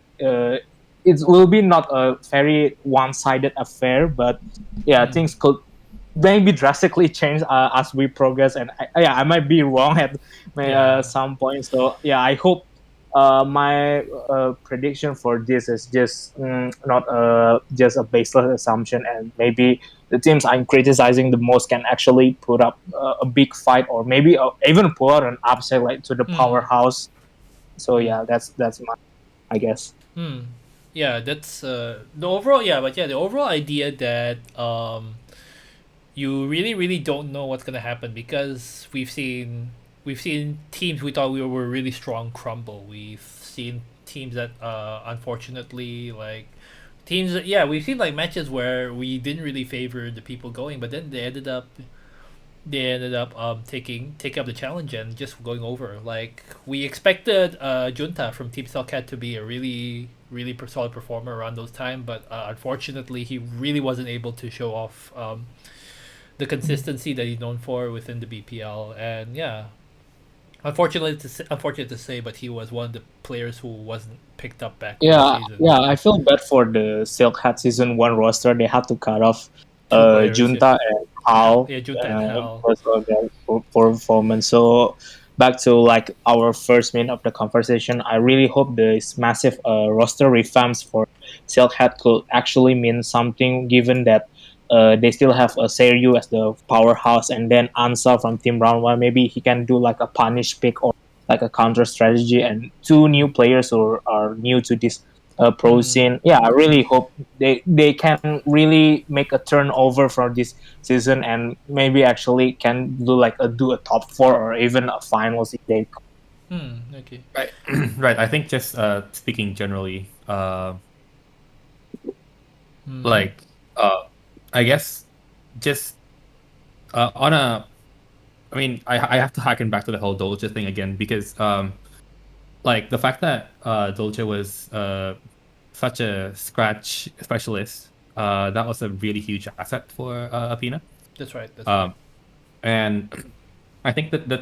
it will be not a very one sided affair, but yeah, Hmm. things could maybe drastically change as we progress. And yeah, I might be wrong at Yeah. some point. So yeah, I hope my prediction for this is just not just a baseless assumption, and maybe the teams I'm criticizing the most can actually put up a big fight, or maybe even put out an upset like to the Hmm. powerhouse. So Hmm. yeah, that's my I guess. Hmm. Yeah, that's the overall. Yeah, but yeah, the overall idea that you really, really don't know what's gonna happen because we've seen teams we thought we were really strong crumble. We've seen teams that unfortunately like teams that, yeah, we've seen like matches where we didn't really favor the people going, but then they ended up taking up the challenge and just going over. Like we expected Junta from Team Cellcat to be a really really solid performer around those time, but unfortunately he really wasn't able to show off the consistency that he's known for within the BPL. And yeah, unfortunate to say, but he was one of the players who wasn't picked up back last Yeah, season. yeah, I feel bad for the Silk Hat season one roster. They had to cut off Two players, yeah, Junta and Hal yeah, Junta and Hal. because of their poor performance. So back to like our first minute of the conversation, I really hope this massive roster revamps for Silk Hat could actually mean something, given that they still have a Seryu as the powerhouse, and then Ansar from Team Round One. Maybe he can do like a punish pick or like a counter strategy, and two new players who are new to this pro Hmm. scene. Yeah, I really hope they can really make a turnover for this season, and maybe actually can do a top four or even a finals if they. Hmm. Okay. Right, right. I think just speaking generally, Hmm. like uh, I guess just on a, I mean, I have to harken back to the whole Dolce thing again because like the fact that Dolce was such a scratch specialist, that was a really huge asset for Apina. That's right. That's right. Um, and I think that the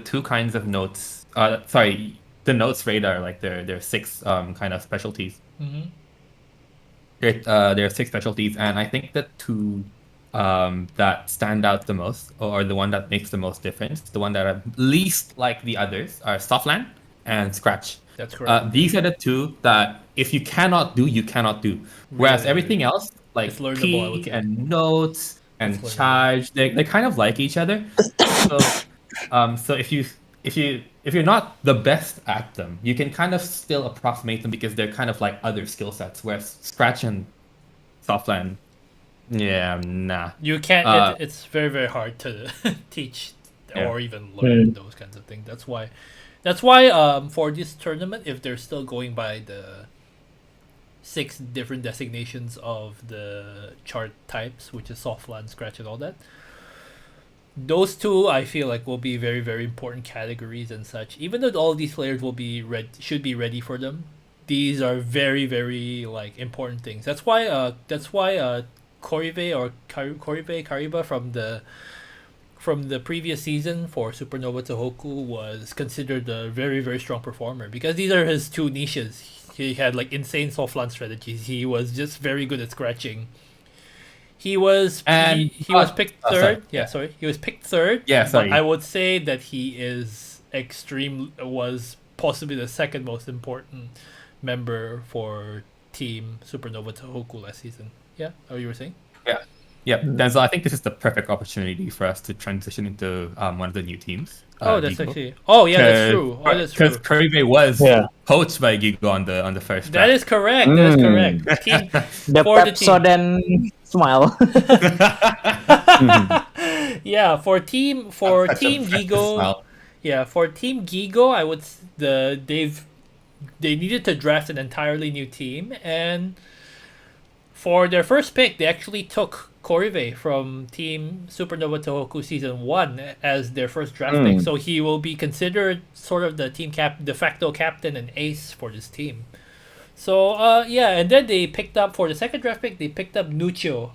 two kinds of notes, sorry, the notes radar, like there are six kind of specialties. Hmm. There are six specialties, and I think the two that stand out the most, or the one that makes the most difference, the one that are least like the others, are Softland and Scratch. That's correct. Yeah. These are the two that if you cannot do, you cannot do. Whereas Really, everything else, it's like learnable. I would P say and Notes it's and learnable. Charge, they kind of like each other. So so if you're not the best at them, you can kind of still approximate them because they're kind of like other skill sets. Whereas Scratch and Softland, yeah, nah. You can't. Uh, It's very very hard to teach yeah. or even learn Mm. those kinds of things. That's why for this tournament, if they're still going by the six different designations of the chart types, which is soft land, scratch, and all that, those two I feel like will be very very important categories and such. Even though all these players should be ready for them, these are very very like important things. That's why Koribe or Koribe Kariba from the previous season for Supernova Tohoku was considered a very very strong performer because these are his two niches. He had like insane soft launch strategies. He was just very good at scratching. He was he was picked third. Sorry. He was picked third. Yeah, sorry. But I would say that he is was possibly the second most important member for Team Supernova Tohoku last season. Yeah, what you were saying? Yeah, Denzel, I think this is the perfect opportunity for us to transition into one of the new teams. That's Hiko. actually. Oh yeah, that's true. Oh, that's true. Because Kuribe was Yeah. poached by Gigo on the first That draft. is correct. That is correct. Team The for the Pepsodent smile. yeah for team Gigo. Smile. Yeah, for Team Gigo, I would they needed to draft an entirely new team, and for their first pick, they actually took Korive from Team Supernova Tohoku Season 1 as their first draft pick. So he will be considered sort of the team de facto captain and ace for this team. So, and then they picked up, for the second draft pick, they picked up Nuccio,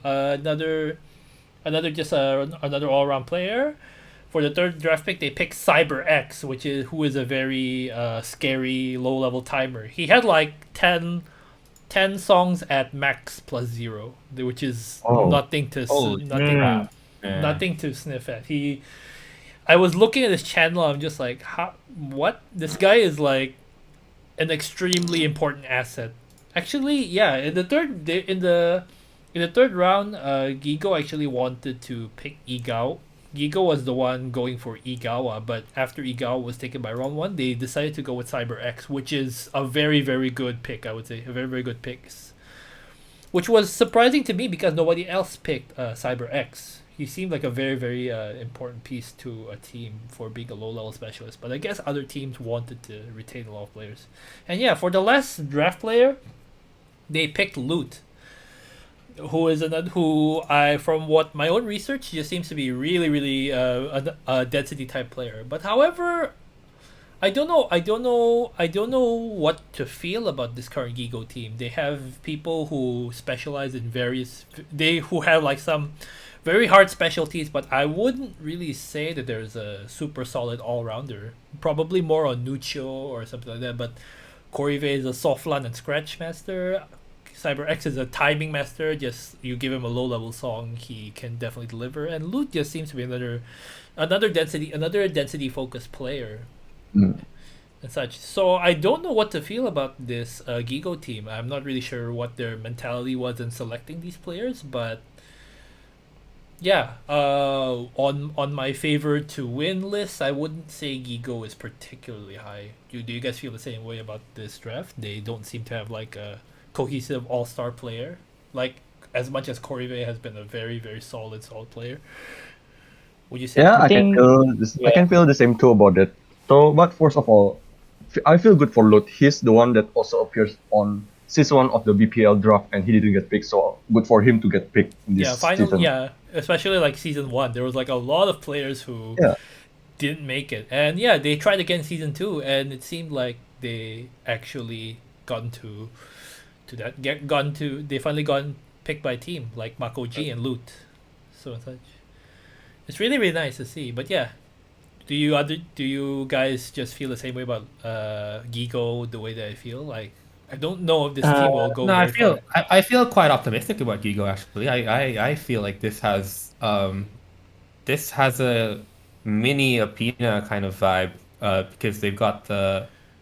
another all-around player. For the third draft pick, they picked CyberX, who is a very scary low-level timer. He had like 10 songs at max +0, which is nothing to sniff at. I was looking at his channel. I'm just like, what? This guy is like an extremely important asset. Actually, yeah. In the third round, Gigo actually wanted to pick Igao. Gigo was the one going for Igawa, but after Igawa was taken by round 1, they decided to go with CyberX, which is a very, very good pick, I would say. A very, very good pick. Which was surprising to me because nobody else picked CyberX. He seemed like a very, very important piece to a team for being a low-level specialist. But I guess other teams wanted to retain a lot of players. And yeah, for the last draft player, they picked Loot, from what my own research, just seems to be really, really a density type player. But however, I don't know what to feel about this current Gigo team. They have people who specialize in who have like some very hard specialties, but I wouldn't really say that there's a super solid all-rounder. Probably more on Nuccio or something like that, but Korive is a soft land and scratch master. CyberX is a timing master. Just you give him a low-level song, he can definitely deliver. And Loot just seems to be another density-focused player. And such. So I don't know what to feel about this Gigo team. I'm not really sure what their mentality was in selecting these players, but yeah, on my favor to win list, I wouldn't say Gigo is particularly high. Do you guys feel the same way about this draft? They don't seem to have like a cohesive all-star player, like as much as Korive has been a very, very solid player. Would you say? Yeah, I can feel the same too about that. So, but first of all, I feel good for Lot. He's the one that also appears on season 1 of the BPL draft, and he didn't get picked. So good for him to get picked in this season. Yeah, especially like season 1, there was like a lot of players who didn't make it, and yeah, they tried again season 2, and it seemed like they actually they finally gotten picked by a team like Mako G and Loot. So and such. It's really, really nice to see. But yeah, do you guys just feel the same way about Gigo the way that I feel? Like, I don't know if this team will go. No, far. I feel quite optimistic about Gigo actually. I feel like this has a mini Apina kind of vibe because they've got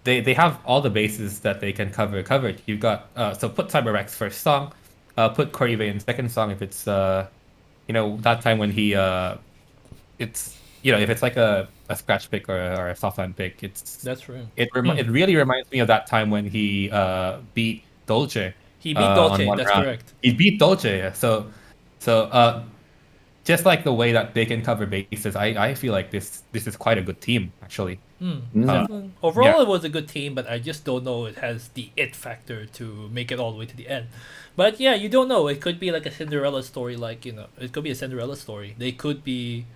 they have all the bases that they can covered. You've got so put CyberX first song, put Korive in second song if it's that time when he it's if it's like a scratch pick or a soft land pick, that's right. It really reminds me of that time when he beat Dolce. He beat Dolce. That's round. Correct. He beat Dolce. Yeah. So just like the way that they can cover bases, I feel like this is quite a good team actually. Overall, it was a good team, but I just don't know it has the it factor to make it all the way to the end. But yeah, you don't know. It could be like a Cinderella story, it could be a Cinderella story. They could be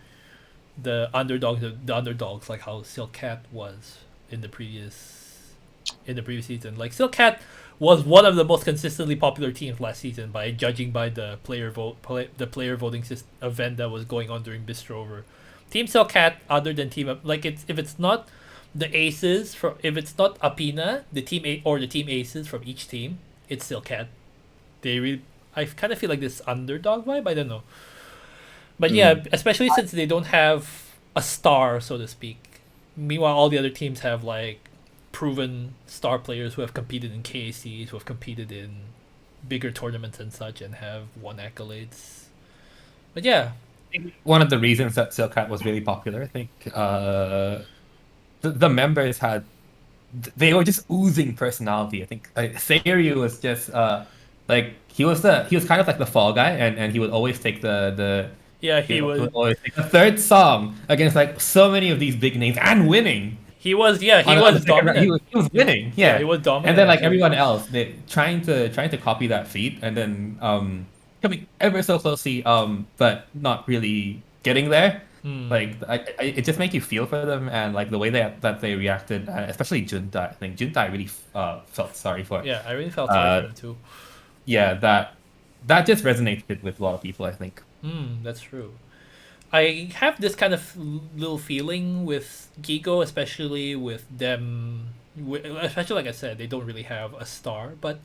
the underdogs, like how Silk Cat was in the previous season. Like Silk Cat was one of the most consistently popular teams last season by judging by the player voting event that was going on during Bistrover. Team Silk Cat, other than if it's not the aces from if it's not Apina, the team or the team aces from each team, it's still Cat. They really, I kind of feel like this underdog vibe. I don't know, but yeah, especially since they don't have a star, so to speak. Meanwhile, all the other teams have like proven star players who have competed in KACs, who have competed in bigger tournaments and such, and have won accolades. But yeah, One of the reasons that Silkat was really popular, I think, the members had, they were just oozing personality. I think Seiryu was just like he was kind of like the fall guy, and he would always take yeah, he would always take the third song against like so many of these big names and winning. he was on the Was dominant. round. He was winning, yeah. He was dominant. And then like actually. everyone else, they trying to copy that feat, and then coming ever so closely, but not really getting there. Like it just make you feel for them, and like the way that they reacted, especially Junta. I think Junta I really felt sorry for. Yeah, I really felt sorry for him too. Yeah, that just resonated with a lot of people, I think. That's true. I have this kind of little feeling with Hiko, especially with them. Especially like I said, they don't really have a star, but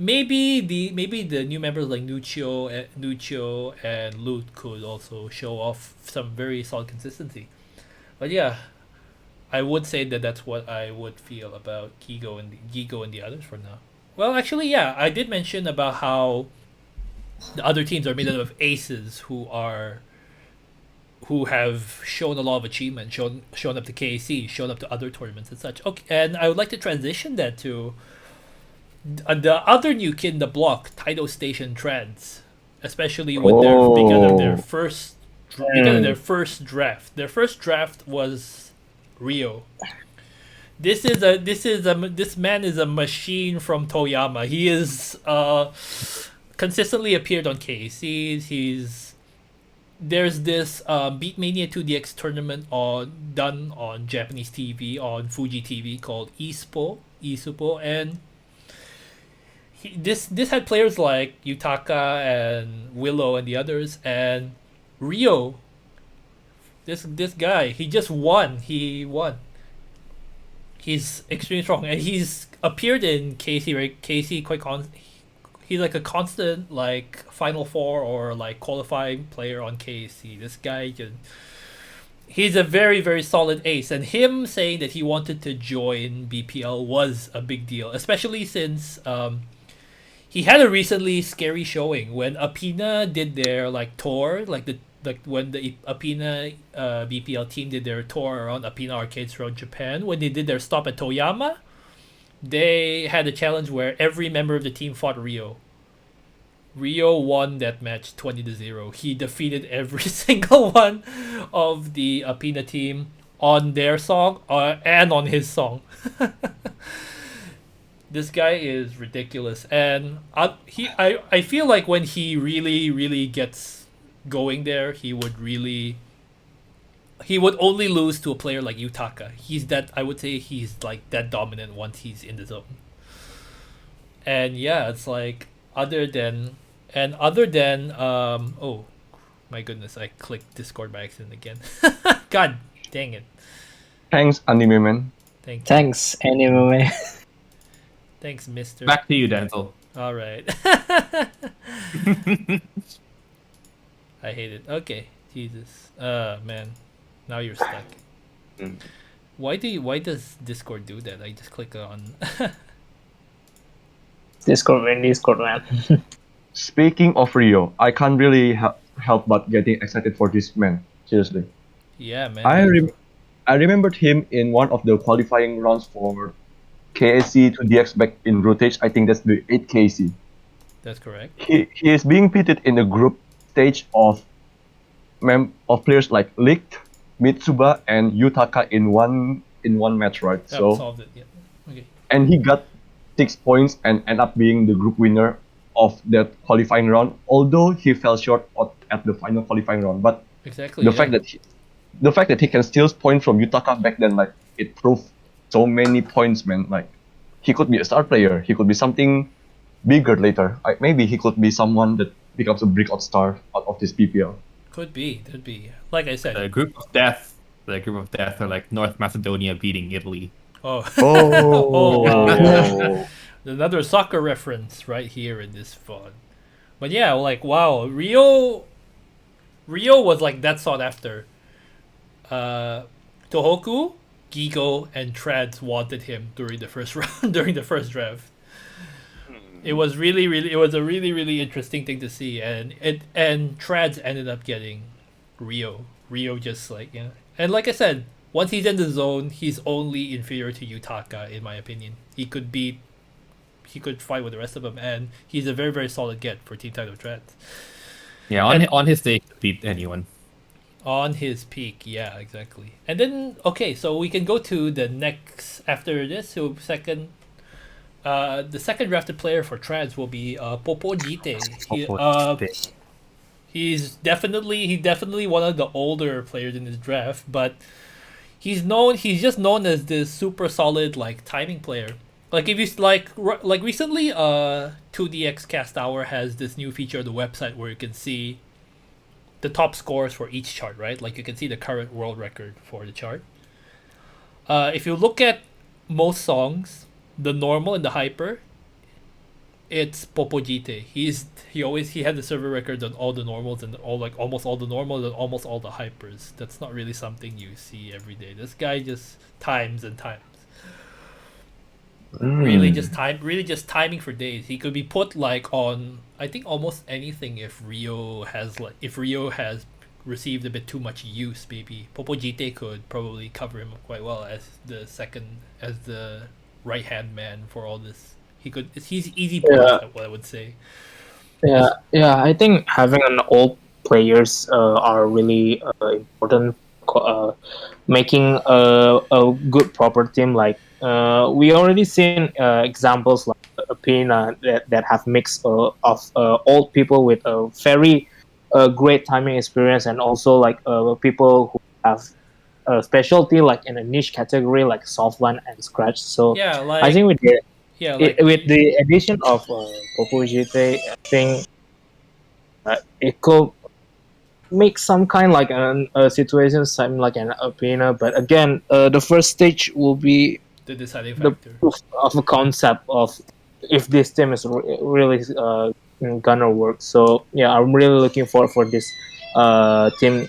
maybe the new members like Nuccio and Loot could also show off some very solid consistency. But yeah, I would say that that's what I would feel about Hiko and the others for now. Well, actually, yeah, I did mention about how the other teams are made up of aces who have shown a lot of achievement, shown up to KAC, shown up to other tournaments and such. Okay, and I would like to transition that to the other new kid in the block, Tidal Station Trends, especially with because of their first draft. Their first draft was Rio. This man is a machine from Toyama. He is consistently appeared on KACs. There's this Beatmania 2DX tournament done on Japanese TV on Fuji TV called Isupo, and this had players like Yutaka and Willow and the others, and Rio. This guy, he just won. He won. He's extremely strong, and he's appeared in KC, right? KC he's like a constant like Final Four or like qualifying player on KC. This guy he's a very, very solid ace, and him saying that he wanted to join BPL was a big deal, especially since he had a recently scary showing when Apina did their like tour, when the Apina BPL team did their tour around Apina arcades around Japan. When they did their stop at Toyama, they had a challenge where every member of the team fought Rio. Rio won that match 20-0. He defeated every single one of the Apina team on their song and on his song. This guy is ridiculous, and I feel like when he really, really gets going there, he would only lose to a player like Yutaka. I would say he's like that dominant once he's in the zone. And yeah, it's like other than oh my goodness, I clicked Discord by accident again. God dang it. Thanks, Anime Man. Thanks, anyway. Thanks, mister. Back to you, Denzel. All right. I hate it. Okay, Jesus. Man, now you're stuck. Why does Discord do that? I just click on Discord, man. Speaking of Rio, I can't really help but getting excited for this man. Seriously. Yeah, man. I remembered him in one of the qualifying rounds for KSC to DX back in Rotage. I think that's the 8 KC. That's correct. He is being pitted in the group stage of players like Licht, Mitsuba, and Yutaka in one match, right? Oh, solved it. Yeah. Okay. And he got 6 points and ended up being the group winner of that qualifying round. Although he fell short at the final qualifying round, but exactly the fact that he can steal points from Yutaka back then, like it proved so many points, man. Like he could be a star player. He could be something bigger later. Maybe he could be someone that becomes a breakout star out of this BPL. Could be. Like I said. The group of death. the group of death, or like North Macedonia beating Italy. Oh. Oh, wow. yeah. Another soccer reference right here in this fun. But yeah, like wow, Rio was like that sought after. Tohoku, Gigo, and Trads wanted him during the first round during the first draft. It was a really interesting thing to see, and Trads ended up getting Rio. Rio just like and like I said, once he's in the zone, he's only inferior to Yutaka in my opinion. He could fight with the rest of them, and he's a very solid get for Team Title Trads. Yeah, on his day, he could beat anyone. On his peak, yeah, exactly. And then okay, so we can go to the next after this. So the second drafted player for Trads will be Popo Jite. He's definitely one of the older players in this draft, but he's just known as this super solid like timing player. Like if you like recently 2DX Cast Hour has this new feature on the website where you can see the top scores for each chart, right? Like you can see the current world record for the chart. If you look at most songs, the normal and the hyper, it's Popojite. He had the server records on all the normals and almost all the normals and almost all the hypers. That's not really something you see every day. This guy just times and times. Really just timing for days. He could be put like on I think almost anything if Rio has received a bit too much use. Maybe Popojite could probably cover him quite well as the right hand man for all this. He's easy plus, what I would say. Yeah, I think having an old players are really important. Making a good proper team. Like we already seen examples like Pina that have mix of old people with a very great timing experience, and also like people who have a specialty like in a niche category like softline and scratch. So Yeah, like I think with like the addition of Popo GT, I think it could make some kind like a situation seem like an arena. But again, the first stage will be the deciding the factor. proof of a concept of if this team is really gonna work. So yeah, I'm really looking forward for this team,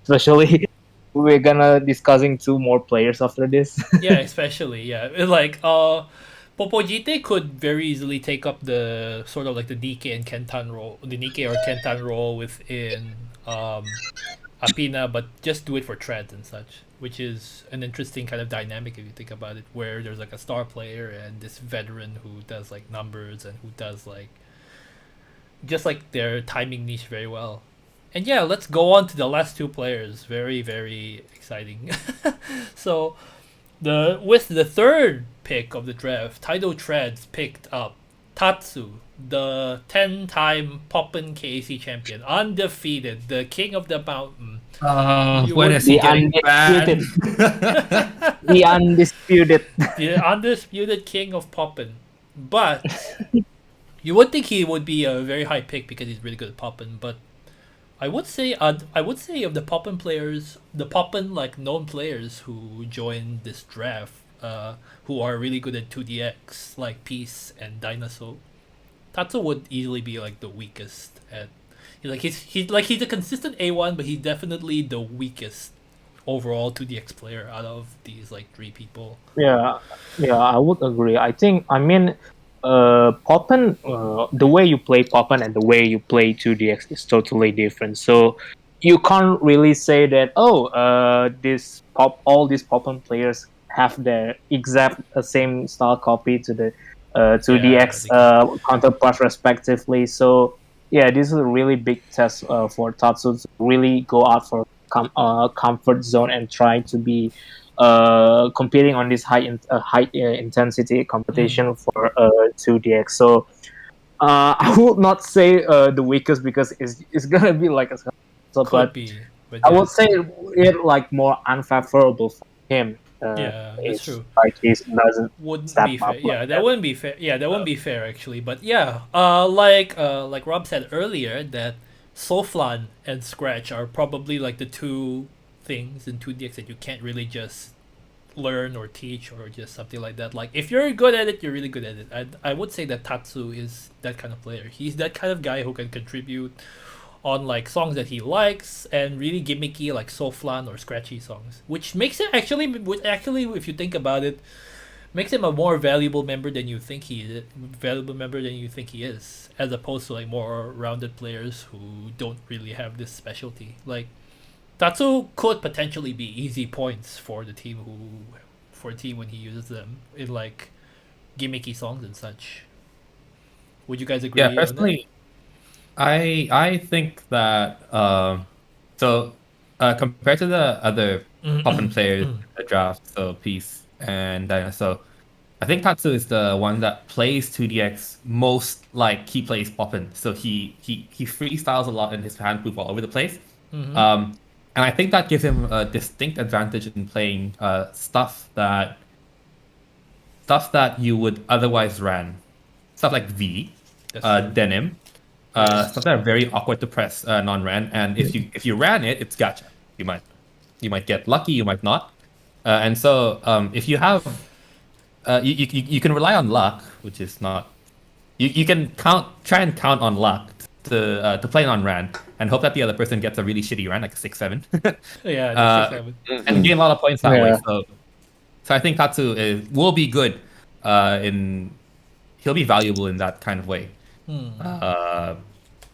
especially. We're gonna discussing two more players after this. Yeah, especially like Popojite could very easily take up the sort of like the Nikkei and Kentan role, the Nikkei or Kentan role within Apina, but just do it for Treads and such, which is an interesting kind of dynamic if you think about it, where there's like a star player and this veteran who does like numbers and who does like just like their timing niche very well. And yeah, let's go on to the last two players. Very exciting. So with the third pick of the draft, Taido Treads picked up Tatsu, the 10-time Poppin KAC champion, undefeated, the king of the mountain. When is he getting banned? The undisputed. The undisputed king of Poppin. But you would think he would be a very high pick because he's really good at Poppin, but I would say of the Poppin players, the Poppin like known players who joined this draft, who are really good at 2DX like Peace and Dinosaur, Tatsu would easily be like the weakest at. He's a consistent A1, but he's definitely the weakest overall 2DX player out of these like three people. Yeah, I would agree. I mean, Poppin, the way you play Poppin and the way you play 2DX is totally different. So you can't really say that all these Poppin players have their exact same style copy to the 2DX counterparts respectively. So yeah, this is a really big test for Tatsu to really go out for comfort zone and try to be competing on this high intensity competition for 2DX. So I would not say the weakest because it's gonna be like but I would say it like more unfavorable for him. That's true. Like he doesn't wouldn't step be fair. up Yeah, like that wouldn't be fair. Yeah, that wouldn't be fair actually. But yeah, like Rob said earlier, that Soflan and Scratch are probably like the two things in 2DX that you can't really just learn or teach or just something like that. Like if you're good at it, you're really good at it. I would say that Tatsu is that kind of player. He's that kind of guy who can contribute on like songs that he likes and really gimmicky like Soflan or scratchy songs, which makes it actually if you think about it, makes him a more valuable member than you think he is, as opposed to like more rounded players who don't really have this specialty. Like Tatsu could potentially be easy points for the team when he uses them in like gimmicky songs and such. Would you guys agree? Yeah, personally, I think that compared to the other Poppin players in the draft, so Peace and Dinosaur, I think Tatsu is the one that plays 2DX most like he plays Poppin. So he freestyles a lot and his hand move all over the place. And I think that gives him a distinct advantage in playing stuff that you would otherwise ran. Stuff like V, Denim, stuff that are very awkward to press non-ran. And if you ran it, it's gacha. You might get lucky, you might not. And so if you have you can rely on luck, which is not you can try and count on luck to play non-ran and hope that the other person gets a really shitty ran, like a 6-7. Yeah, 6-7. And gain a lot of points that way. So I think Tatsu will be good he'll be valuable in that kind of way.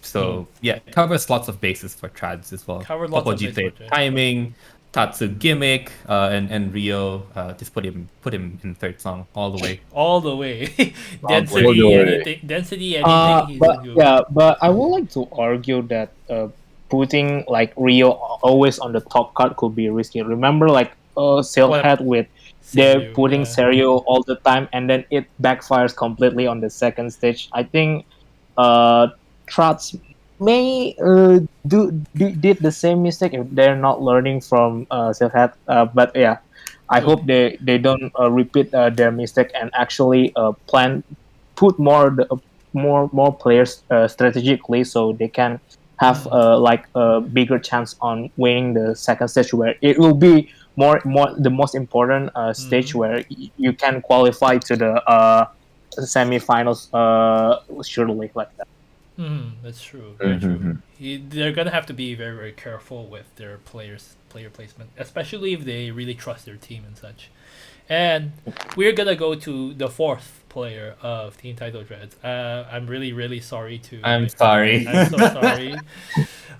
So yeah, it covers lots of bases for trads as well. Lots of bases for timing, Tatsu gimmick, and Rio just put him in third song all the way. All the way. Density, anything. But I would like to argue that putting like Rio always on the top card could be risky. Remember, like Silkhead with they're putting Serio all the time, and then it backfires completely on the second stage. I think Trats may did the same mistake if they're not learning from Silkhead. But yeah, I hope they don't repeat their mistake and actually put more players strategically so they can have like a bigger chance on winning the second stage, where it will be more the most important stage where you can qualify to the semi-finals surely like that. That's true. Very true. They're gonna have to be very, very careful with their player placement, especially if they really trust their team and such. And we're gonna go to the fourth player of Team Taito Dreads. I'm really, really sorry to. I'm sorry. I'm so sorry.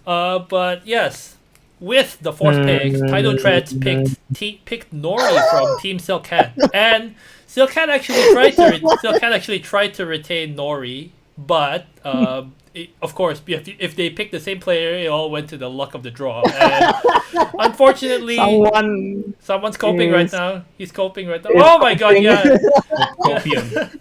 But yes, with the fourth pick, Taito Dreads picked Nori from Team Silkhead, and Silkhead actually tried to retain Nori. But of course, if they pick the same player, it all went to the luck of the draw. And unfortunately, someone's coping right now. He's coping right now. Oh my god! Yeah,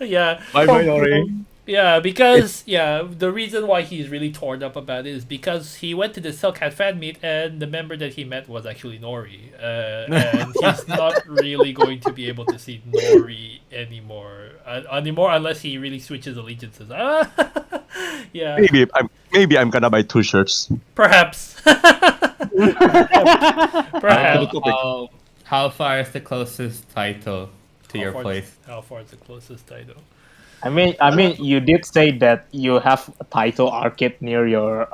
yeah. Bye bye, Nori. Yeah, because the reason why he's really torn up about it is because he went to the Silkhead fan meet and the member that he met was actually Nori, and he's not really going to be able to see Nori anymore unless he really switches allegiances. Yeah. Maybe I'm gonna buy 2 shirts. Perhaps. Perhaps. How far is the closest title to your place? How far is the closest title? I mean, you did say that you have a Taito arcade near your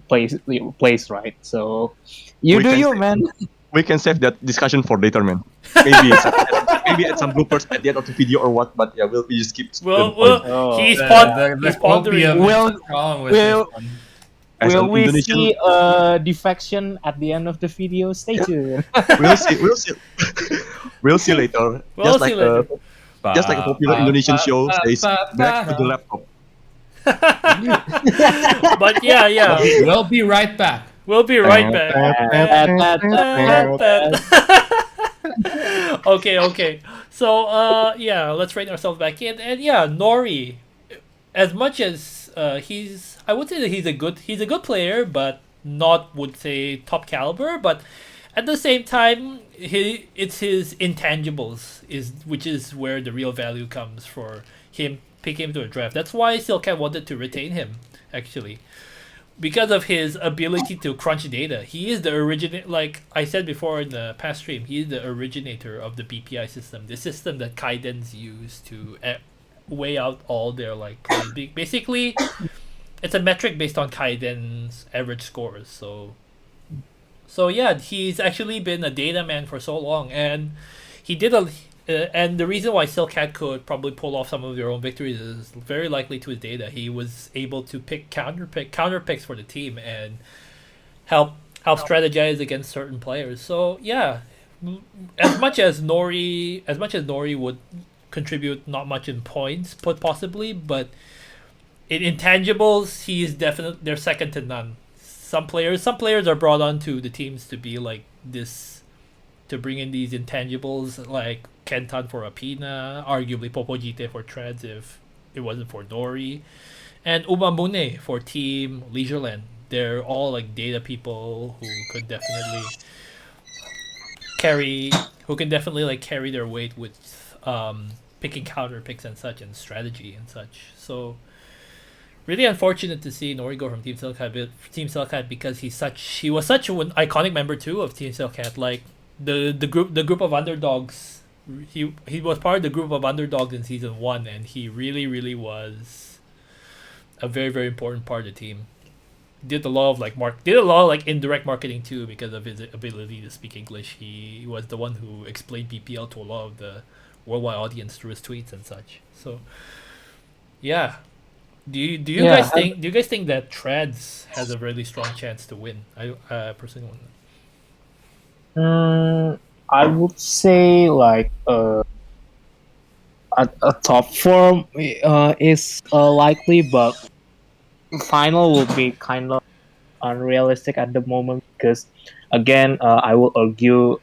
place, right? So you man. We can save that discussion for later, man. Maybe add some bloopers at the end of the video or what. But yeah, we just keep. He's pondering. Will we see defection at the end of the video? Stay tuned. We'll see. We'll see later. Just like a popular Indonesian show says, back to the laptop. But yeah. We'll be right back. Okay. So let's rein ourselves back in. And yeah, Nori, as much as I would say that he's a good player, but not would say top caliber, but at the same time, it's his intangibles which is where the real value comes for him picking him to a draft. That's why Silkhead wanted to retain him, actually. because of his ability to crunch data. He is the originator, like I said before in the past stream, he is the originator of the BPI system, the system that Kaidens use to weigh out all their like plays. Basically, it's a metric based on Kaiden's average scores. So yeah, he's actually been a data man for so long, and he did and the reason why Silcat could probably pull off some of their own victories is very likely to his data. He was able to pick counter picks for the team and help strategize against certain players. So yeah, as much as Nori would contribute not much in points, possibly, but in intangibles, he is definitely they're second to none. Some players are brought onto the teams to be like this, to bring in these intangibles like Kentan for Apina, arguably Popojite for Treads if it wasn't for Nori, and Umamune for Team Leisureland. They're all like data people who could definitely carry their weight with picking counter picks and such, and strategy and such. So really unfortunate to see Nori go from Team Silcat because he was such an iconic member too of Team Silcat. Like the group of underdogs. He was part of the group of underdogs in season 1, and he really was a very, very important part of the team. Did a lot of indirect marketing too because of his ability to speak English. He was the one who explained BPL to a lot of the worldwide audience through his tweets and such. So yeah. Do you guys think that Treads has a really strong chance to win? I personally want to. I would say like a top 4 is likely, but final will be kind of unrealistic at the moment because, again, I will argue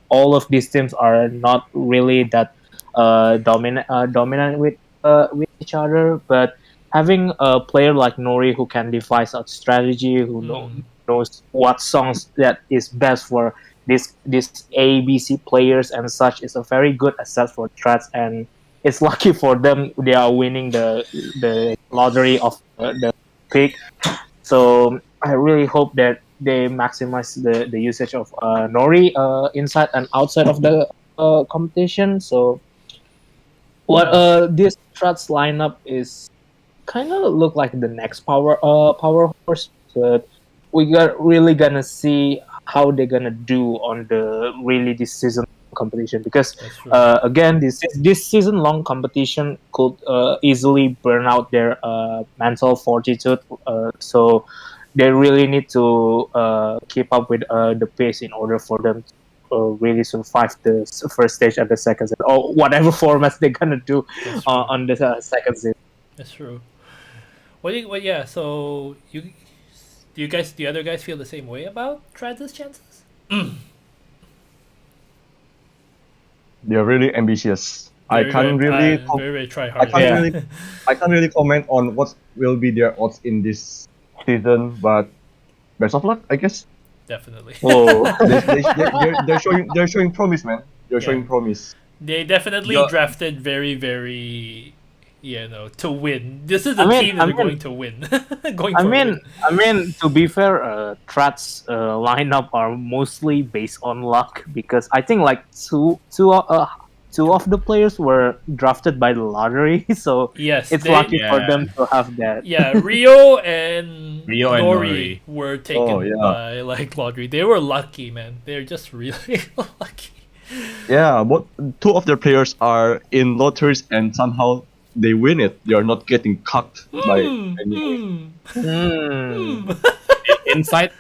all of these teams are not really that dominant with each other, but having a player like Nori who can devise a strategy, who knows what songs that is best for this ABC players and such is a very good asset for Threads, and it's lucky for them they are winning the lottery of the pick. So I really hope that they maximize the usage of Nori inside and outside of the competition. So what this Threads lineup is kind of look like the next power horse, but we got really gonna see how they're gonna do on this season competition because again this season long competition could easily burn out their mental fortitude, so they really need to keep up with the pace in order for them to really survive the first stage and the second stage or whatever formats they're gonna do on the second stage. That's true. Yeah, so do the other guys feel the same way about Treads' chances? They're really ambitious. I can't really comment on what will be their odds in this season, but best of luck, I guess. Definitely. Oh, they're showing promise, man. They're showing promise. They definitely drafted very, very, to win. This is a team that they're going to win. I mean, to be fair, Threads lineup are mostly based on luck because I think like two of the players were drafted by the lottery, so yes, it's lucky for them to have that. Yeah, Rio and Nori were taken by like lottery. They were lucky, man. They're just really lucky. Yeah, but 2 of their players are in lotteries and somehow they win it. They are not getting cucked by anyone. Inside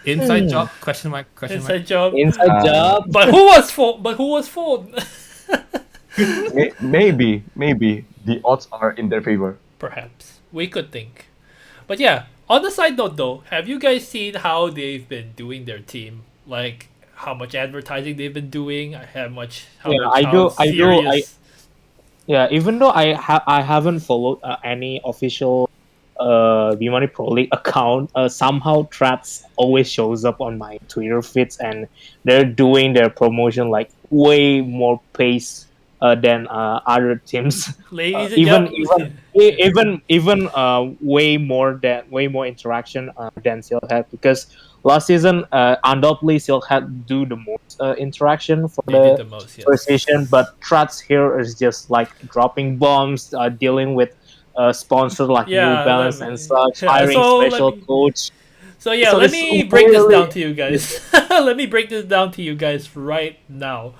job? Question mark. Inside job. Inside job. But who was phone? Maybe the odds are in their favor. Perhaps we could think, but yeah. On the side note, though, have you guys seen how they've been doing their team? Like how much advertising they've been doing? Yeah, even though I haven't followed any official Bemani Pro League account, somehow Traps always shows up on my Twitter feeds, and they're doing their promotion like way more pace than other teams. Ladies and even gentlemen, way more interaction than Silkhead, because last season undoubtedly Silkhead do the most interaction for they did the the most. first Yes. season, but Trats here is just like dropping bombs, dealing with sponsors like New Yeah. Balance and such, Yeah. hiring So let special me. coach. So yeah, So let it's me break this really down to you guys. Let me break this down to you guys right now.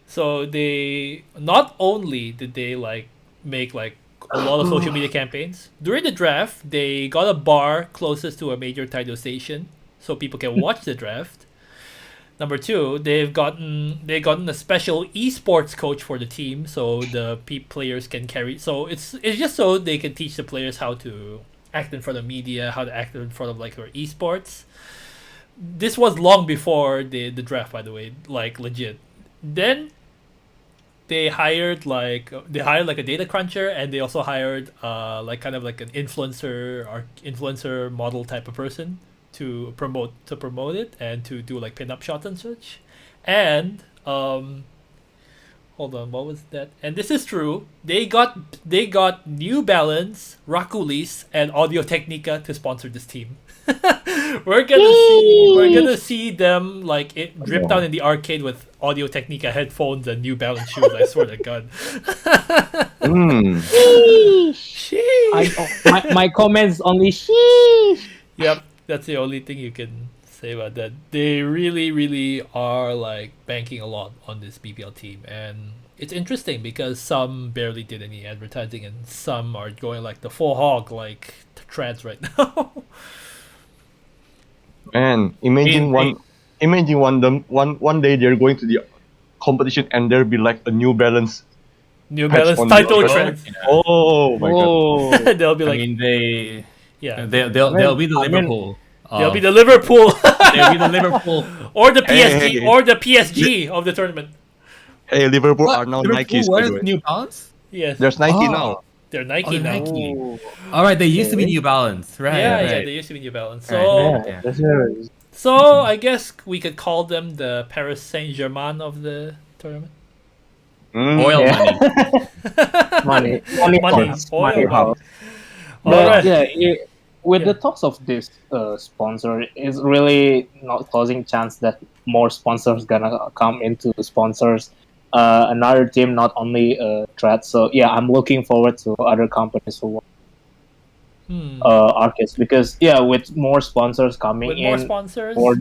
So they not only did they like make like a lot of social media campaigns during the draft, they got a bar closest to a major title station so people can watch the draft. Number two, they gotten a special esports coach for the team, so the players can carry. So it's just so they can teach the players how to act in front of media, how to act in front of like their esports. This was long before the draft, by the way, like legit. Then they hired like a data cruncher, and they also hired like kind of like an influencer or influencer model type of person to promote it and to do like pin-up shots and such. And hold on, what was that? And this is true. They got New Balance, Rakulis, and Audio Technica to sponsor this team. We're gonna see them like it drip down in the arcade with Audio Technica headphones and New Balance shoes. I swear to God. Mm. my comments only sheesh. Yep, that's the only thing you can say about that. They really, really are like banking a lot on this BPL team, and it's interesting because some barely did any advertising, and some are going like the full hog, like Trads right now. And imagine one day they're going to the competition and there'll be like a New Balance New patch Balance on title the Trads. Oh my god. Oh, They'll be I like, mean, they yeah, they'll be the I mean- Liverpool. they'll be the Liverpool they'll be the Liverpool. or the PSG Hey. or the PSG of the tournament. Hey, Liverpool What? are now Liverpool Nikes, by the wears way. New Balance? Yes, There's Nike Oh. now. they're Nike Oh, now. Nike. oh. All right, they used to be Okay. New Balance, right? Yeah, right. yeah, they used to be New Balance. So. Right. Yeah, Yeah. this is So I guess we could call them the Paris Saint Germain of the tournament. Oil Yeah. money. money, Money, talks, oil money money. talks. All But right. with Yeah. the talks of this sponsor, it's really not causing chance that more sponsors gonna come into sponsors another team, not only Threat. So yeah, I'm looking forward to other companies who want Hmm. arcades, because with more sponsors coming With more in, sponsors, more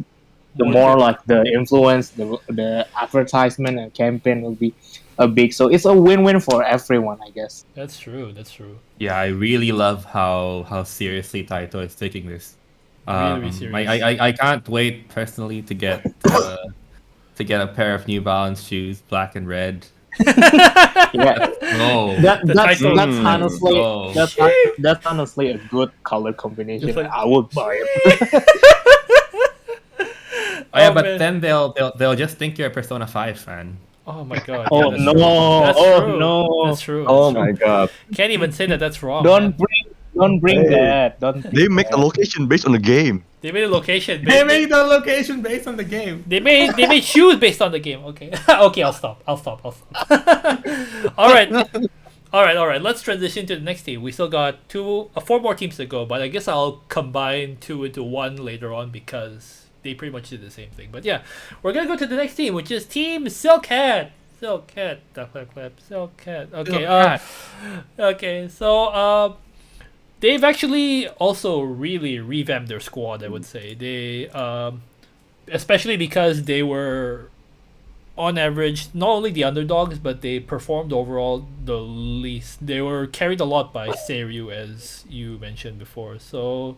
the more more to- like the influence, the advertisement and campaign will be a big. So it's a win-win for everyone, I guess. That's true. That's true. Yeah, I really love how seriously Taito is taking this. Really serious. I can't wait personally to get a pair of New Balance shoes, black and red. Yeah, No. The title- that's honestly Oh. that's honestly a good color combination. It's like- I would buy it. Oh, yeah, Oh, but man. then they'll just think you're a Persona 5 fan. Oh my god. Oh yeah, that's no! True. That's Oh true. no! That's true. Oh That's true. my god. Can't even say that that's wrong. Don't man. bring Hey. that. Don't They bring make the that. location based on the game. They made a location. They made the location based on the game. They made shoes based on the game. Okay. Okay, I'll stop. All right. All right. Let's transition to the next team. We still got four more teams to go, but I guess I'll combine two into one later on because they pretty much did the same thing. But yeah, we're gonna go to the next team, which is Team Silkhead. Silkhead. Silkhead. Okay. Okay. So they've actually also really revamped their squad, I would say. They especially because they were on average not only the underdogs, but they performed overall the least. They were carried a lot by Seiryu, as you mentioned before. So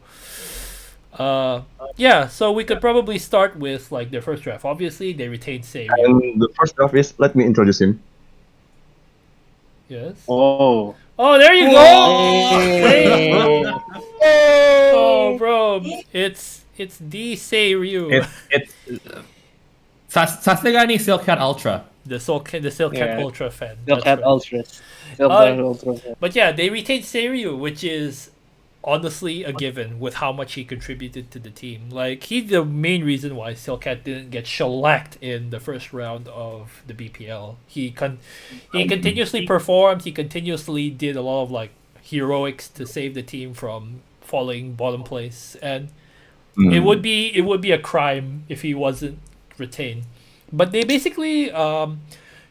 yeah, so we could probably start with like their first draft. Obviously they retained Seiryu. And the first draft is, let me introduce him. Yes. Oh. Oh, there you Hey. go. Oh bro, it's the Seiryu. It's Sasagani Silkhead Ultra. The Silkhead Yeah. Ultra fan. Silkhead That's right. Ultras. Silkhead Ultras. But yeah, they retained Seiryu, which is honestly a given with how much he contributed to the team. Like he's the main reason why Silcat didn't get shellacked in the first round of the BPL. He continuously performed. He continuously did a lot of like heroics to save the team from falling bottom place, and it would be a crime if he wasn't retained. But they basically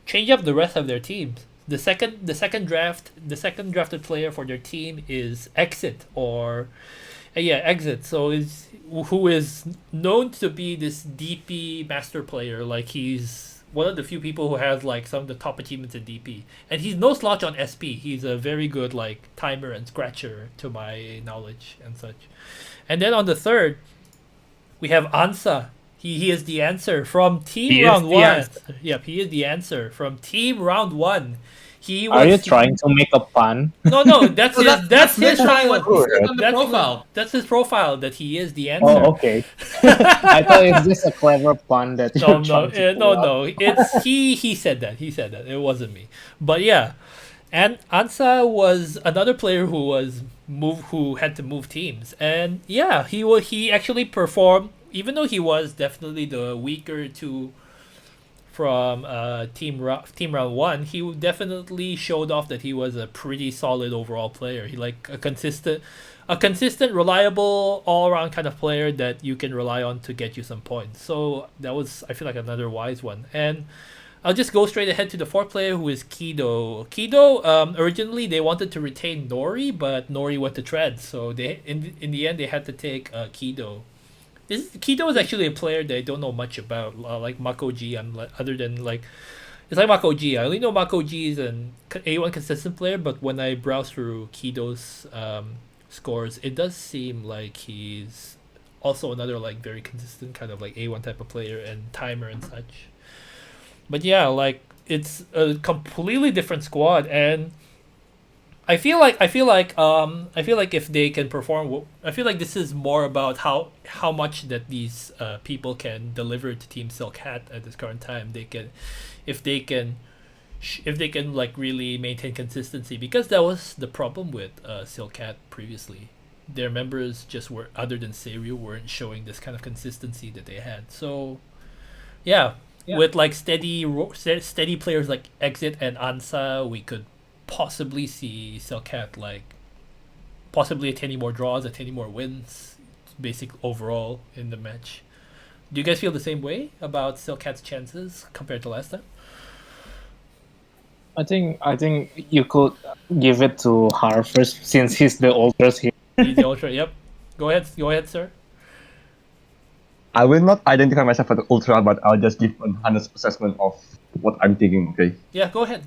change up the rest of their teams. The second drafted player for their team is Exit or Exit. So is who is known to be this DP master player. Like he's one of the few people who has like some of the top achievements in DP, and he's no slouch on SP. He's a very good like timer and scratcher to my knowledge and such. And then on the third, we have Ansa. He is the answer from Team Round 1. Yep, he is the answer from Team Round 1. He was. Are you trying to make a pun? No, that's his profile. That's his profile. That he is the answer. Oh, okay. I thought it was just a clever pun that No, no. It's he said that. He said that. It wasn't me. But yeah, and Ansa was another player who had to move teams, and yeah, he actually performed. Even though he was definitely the weaker two from team round 1, he definitely showed off that he was a pretty solid overall player. He like a consistent, reliable, all around kind of player that you can rely on to get you some points. So that was, I feel like, another wise one. And I'll just go straight ahead to the fourth player, who is Kido. Kido, originally they wanted to retain Nori, but Nori went to Tread, so they in the end they had to take Kido. Kido is actually a player that I don't know much about, like Mako G. Other than like, it's like Mako G. I only know Mako G is an A1 consistent player, but when I browse through Kido's scores, it does seem like he's also another like very consistent kind of like A1 type of player and timer and such. But yeah, like it's a completely different squad, and I feel like if they can perform, I feel like this is more about how much that these people can deliver to Team Silcat at this current time. If they can like really maintain consistency, because that was the problem with Silcat previously. Their members just were, other than Seiryu, weren't showing this kind of consistency that they had. So yeah. With like steady players like Exit and Ansa, we could possibly see Silcat like possibly attaining more draws, attaining more wins, basic overall in the match. Do you guys feel the same way about Silcat's chances compared to last time? I think you could give it to Har first, since he's the oldest here. He's the ultra. Yep. Go ahead, sir. I will not identify myself as an ultra, but I'll just give an honest assessment of what I'm thinking. Okay. Yeah, go ahead.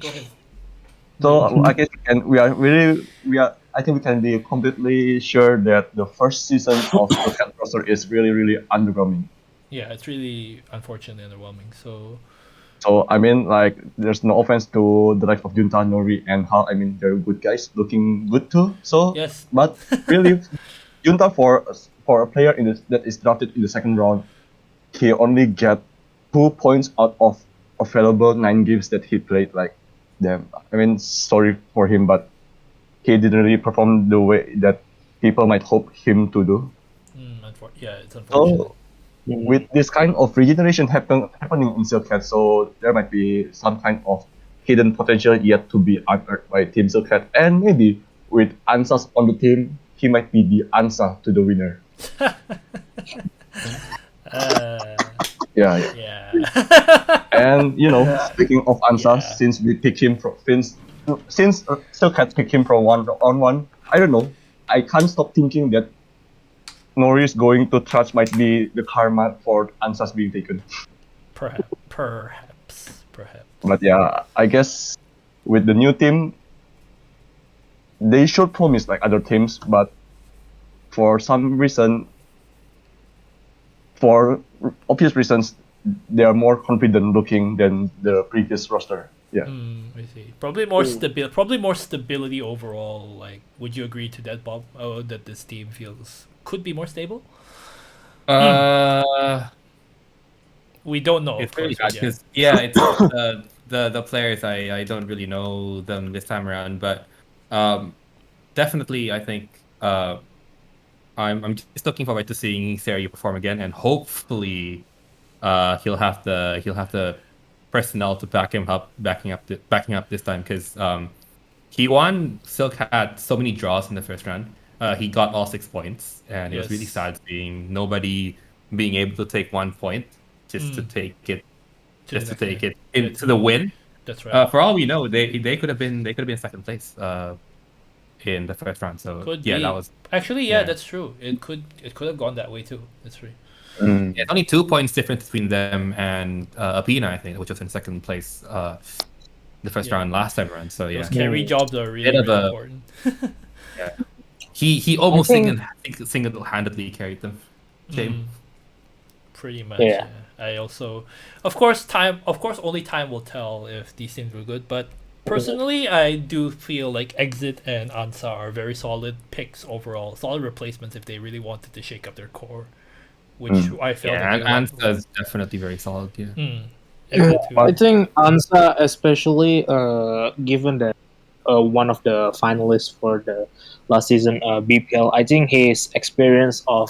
So I guess I think we can be completely sure that the first season of the Cat roster is really underwhelming. Yeah, it's really unfortunately underwhelming. So I mean, like, there's no offense to the likes of Junta, Nori, and Hal. I mean, they're good guys, looking good too. So yes, but really, Junta for a player that is drafted in the second round, he only get 2 points out of available 9 games that he played. Like, damn. I mean, sorry for him, but he didn't really perform the way that people might hope him to do. It's unfortunate. So, with this kind of regeneration happening in Silcat, so there might be some kind of hidden potential yet to be unearthed by Team Silcat, and maybe with Ansas on the team, he might be the answer to the winner. Yeah. And speaking of Ansas, since we pick him since Silcat picked him from 1-on-1, I don't know. I can't stop thinking that Norris going to Trudge might be the karma for Ansas being taken. Perhaps. But yeah, I guess with the new team, they should promise like other teams, but for some reason, for obvious reasons, they are more confident looking than the previous roster. Yeah. I see. Probably more stability overall. Like, would you agree to that, Bob? Oh, that this team could be more stable? We don't know. It's really bad because it's the players I don't really know them this time around, but definitely I think I'm just looking forward to seeing Serio perform again, and hopefully, he'll have the personnel to backing up this time because he won Silk had so many draws in the first round. He got all 6 points, and it was really Yes. sad seeing nobody being able to take 1 point just to take it To the just to next take round. it into the win. That's right. For all we know, they could have been second place in the first round. So Could yeah, be. that was Actually, yeah. that's true. It could have gone that way too. That's right. Mm. Yeah, it's only 2 points difference between them and Apina, I think, which was in second place the first Yeah. round last time around. So Those yeah, carry jobs are really, Bit of really a- important. yeah. He almost think- single-handedly carried them. Shame. Pretty much. Yeah. I also, of course, only time will tell if these things were good. But personally, I do feel like Exit and Ansa are very solid picks overall, solid replacements if they really wanted to shake up their core, which I felt. Yeah, that and they Ansa is definitely very solid. Yeah. Exit too. I think Ansa, especially given that one of the finalists for the last season BPL, I think his experience of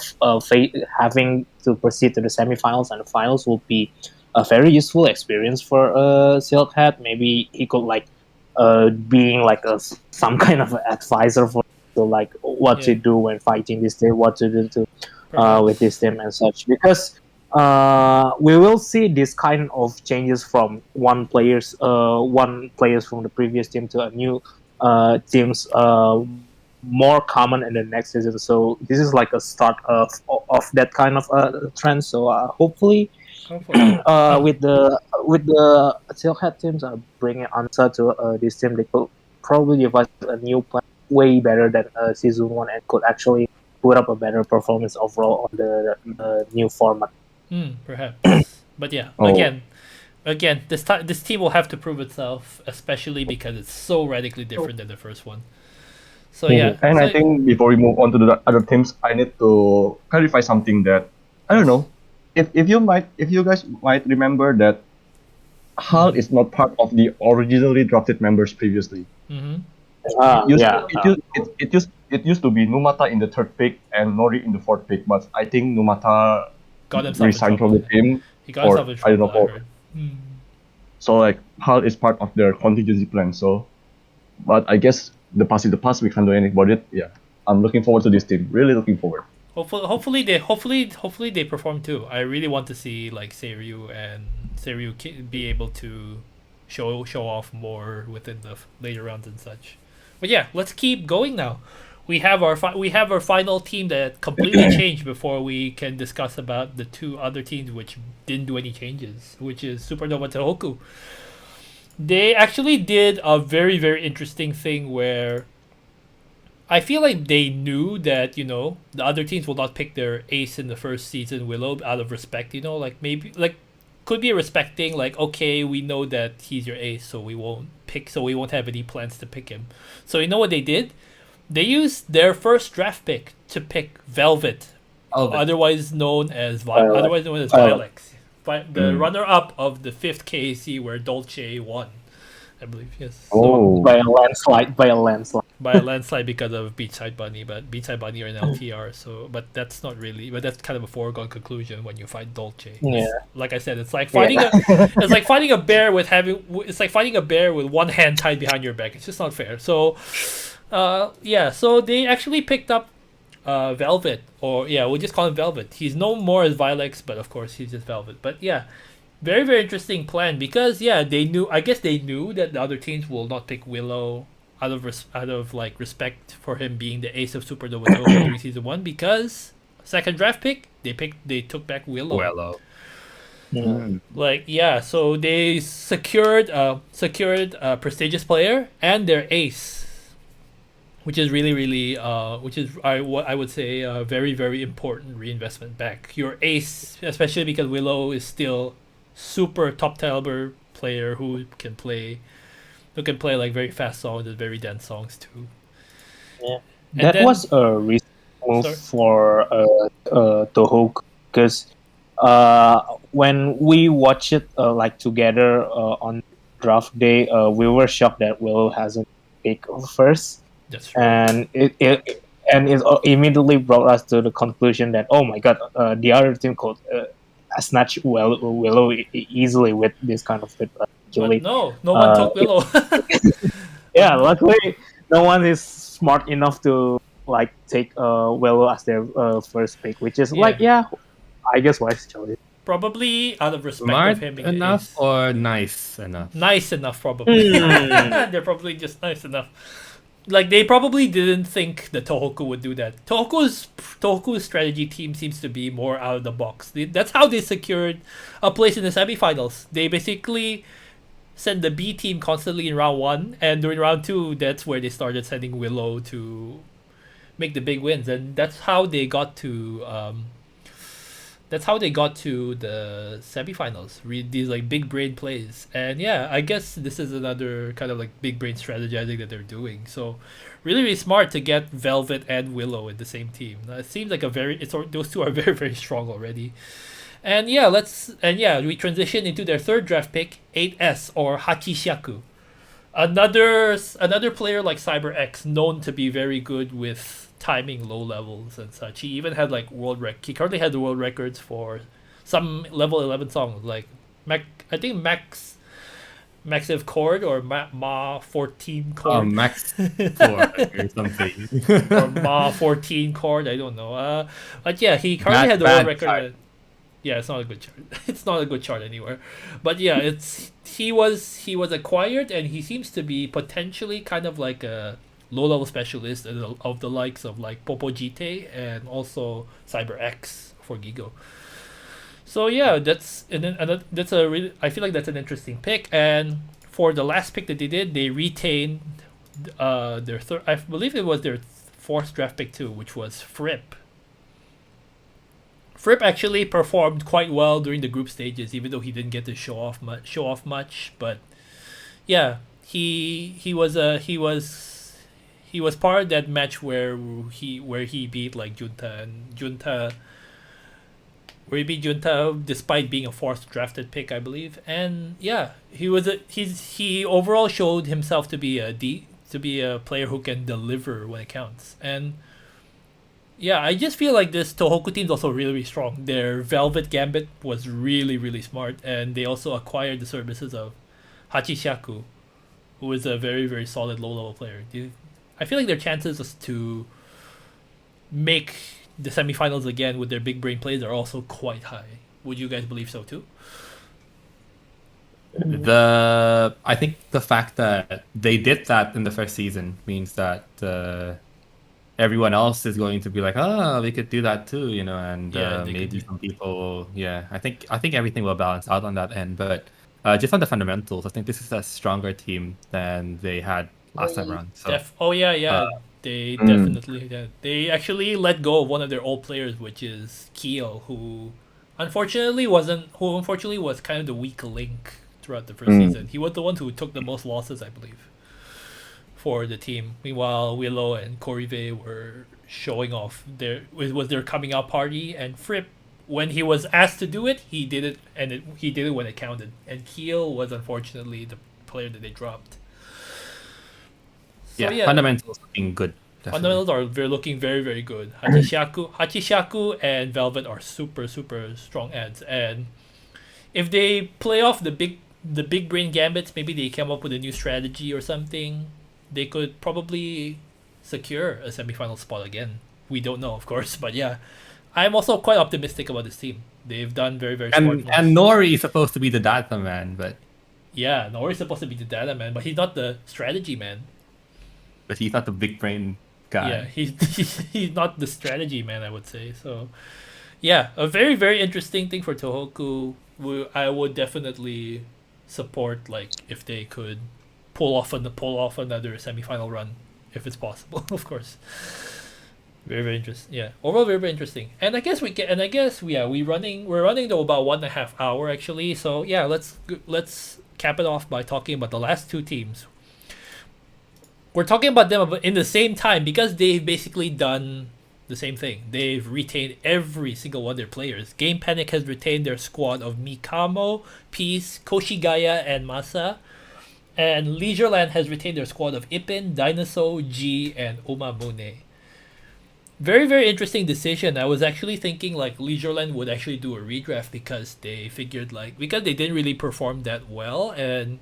having to proceed to the semifinals and the finals will be a very useful experience for Silk Hat. Maybe he could like being like some kind of advisor for to like what to Yeah. do when fighting this team, what to do to Perhaps. with this team and such, because we will see this kind of changes from one players from the previous team to a new teams more common in the next season. So this is like a start of that kind of trend. So hopefully Hopefully. with the Steelhead teams bringing answer to this team, they could probably give us a new plan way better than season one and could actually put up a better performance overall on the new format. Perhaps. But yeah, Oh. again, this team will have to prove itself, especially because it's so radically different than the first one. So yeah, And so, I think before we move on to the other teams, I need to clarify something that I don't know. If you guys might remember that Hal is not part of the originally drafted members previously. It used to be Numata in the third pick and Nori in the fourth pick, but I think Numata got himself in resigned from trouble. the team. He got himself in I don't know, trouble. I for- heard. So like Hal is part of their contingency plan. So, but I guess the past is the past. We can't do anything about it. Yeah, I'm looking forward to this team. Really looking forward. Hopefully they perform too. I really want to see like Seiryu be able to show off more within the later rounds and such. But yeah, let's keep going now. We have our final team that completely changed before we can discuss about the two other teams which didn't do any changes, which is Supernova Tohoku. They actually did a very, very interesting thing where I feel like they knew that, the other teams will not pick their ace in the first season, Willow, out of respect, like maybe like could be respecting, like, okay, we know that he's your ace, so we won't have any plans to pick him. So you know what they did? They used their first draft pick to pick Velvet, otherwise known as Vilex. The runner-up of the 5th KAC where Dolce won, I believe. Yes. Oh, By a landslide. By a landslide because of Beachside Bunny, but Beachside Bunny are in LTR, so but that's kind of a foregone conclusion when you fight Dolce. Yeah. Like I said, it's like fighting a bear with one hand tied behind your back. It's just not fair. So so they actually picked up Velvet, we'll just call him Velvet. He's known more as Vilex, but of course he's just Velvet. But yeah, very, very interesting plan because they knew that the other teams will not pick Willow out of respect for him being the ace of Supernova during season 1, because second draft pick they took back Willow. So they secured a prestigious player and their ace, which is really, really what I would say a very, very important reinvestment back. Your ace, especially because Willow is still super top caliber player who can play like very fast songs and very dense songs too. Yeah, And that then- was a recent move Sorry? for Tohoku, because when we watch it together on draft day, we were shocked that Will hasn't picked first, That's true. and and it immediately brought us to the conclusion that, oh my god, the other team could snatch Willow easily with this kind of But agility. no one took Willow. Yeah, luckily no one is smart enough to like take Willow as their first pick, which is like, yeah, I guess wise choice. Probably out of respect Smart of him being enough ace. or nice enough? Nice enough, probably. They're probably just nice enough. Like, they probably didn't think that Tohoku would do that. Tohoku's strategy team seems to be more out of the box. That's how they secured a place in the semifinals. They basically sent the B team constantly in round 1, and during round 2, that's where they started sending Willow to make the big wins, and that's how they got to the semifinals. These like big brain plays, and yeah, I guess this is another kind of like big brain strategizing that they're doing. So, really smart to get Velvet and Willow in the same team. It seems like those two are very very strong already. And yeah, we transition into their third draft pick, 8S or Hachishaku. Another player like CyberX, known to be very good with timing low levels and such. He even had like he currently had the world records for some level 11 songs, like I think Maxive Chord or Ma 14 chord. Max 4 or something. Or Ma 14 chord, I don't know. But yeah, he currently had the world record. Yeah, it's not a good chart. It's not a good chart anywhere. But yeah, he was acquired, and he seems to be potentially kind of like a low-level specialist of the likes of like Popo Jite and also CyberX for Gigo. So yeah, I feel like that's an interesting pick. And for the last pick that they did, they retained their third. I believe it was their fourth draft pick too, which was Fripp. Fripp actually performed quite well during the group stages, even though he didn't get to show off much. But yeah, he was part of that match where he beat like Junta, where he beat Junta despite being a fourth drafted pick, I believe. And yeah, he overall showed himself to be a player who can deliver when it counts. And yeah, I just feel like this Tohoku team is also really, really strong. Their Velvet Gambit was really, really smart, and they also acquired the services of Hachishaku, who is a very, very solid low-level player. I feel like their chances to make the semifinals again with their big brain plays are also quite high. Would you guys believe so too? I think the fact that they did that in the first season means that everyone else is going to be like, oh, we could do that too, and maybe some people, I think everything will balance out on that end. But just on the fundamentals, I think this is a stronger team than they had last time around. So, they definitely did. They actually let go of one of their old players, which is Kyo, who unfortunately was kind of the weak link throughout the first season. He was the one who took the most losses, I believe, for the team. Meanwhile, Willow and Korive were showing off it was their coming out party, and Fripp, when he was asked to do it, he did it, and he did it when it counted. And Keel was unfortunately the player that they dropped. So, fundamentals looking good. Fundamentals are looking very, very good. Hachishaku and Velvet are super, super strong ads, and if they play off the big brain gambits, maybe they come up with a new strategy or something, they could probably secure a semifinal spot again. We don't know, of course, but yeah, I'm also quite optimistic about this team. They've done very, very smart moves. And Nori is supposed to be the data man, but yeah, Nori's supposed to be the data man, but he's not the strategy man. But he's not the big brain guy. Yeah, he's not the strategy man, I would say. So yeah, a very, very interesting thing for Tohoku. I would definitely support, like, if they could pull off another semifinal run, if it's possible, of course. Very, very interesting. Yeah, overall very, very interesting. And I guess we're running to about 1.5 hours actually. So yeah, let's cap it off by talking about the last two teams. We're talking about them in the same time because they've basically done the same thing. They've retained every single one of their players. Game Panic has retained their squad of Mikamo, Peace, Koshigaya, and Masa. And Leisureland has retained their squad of Ipin, Dinosaur, G, and Umamune. Very, very interesting decision. I was actually thinking like Leisureland would actually do a redraft because they figured like because they didn't really perform that well, and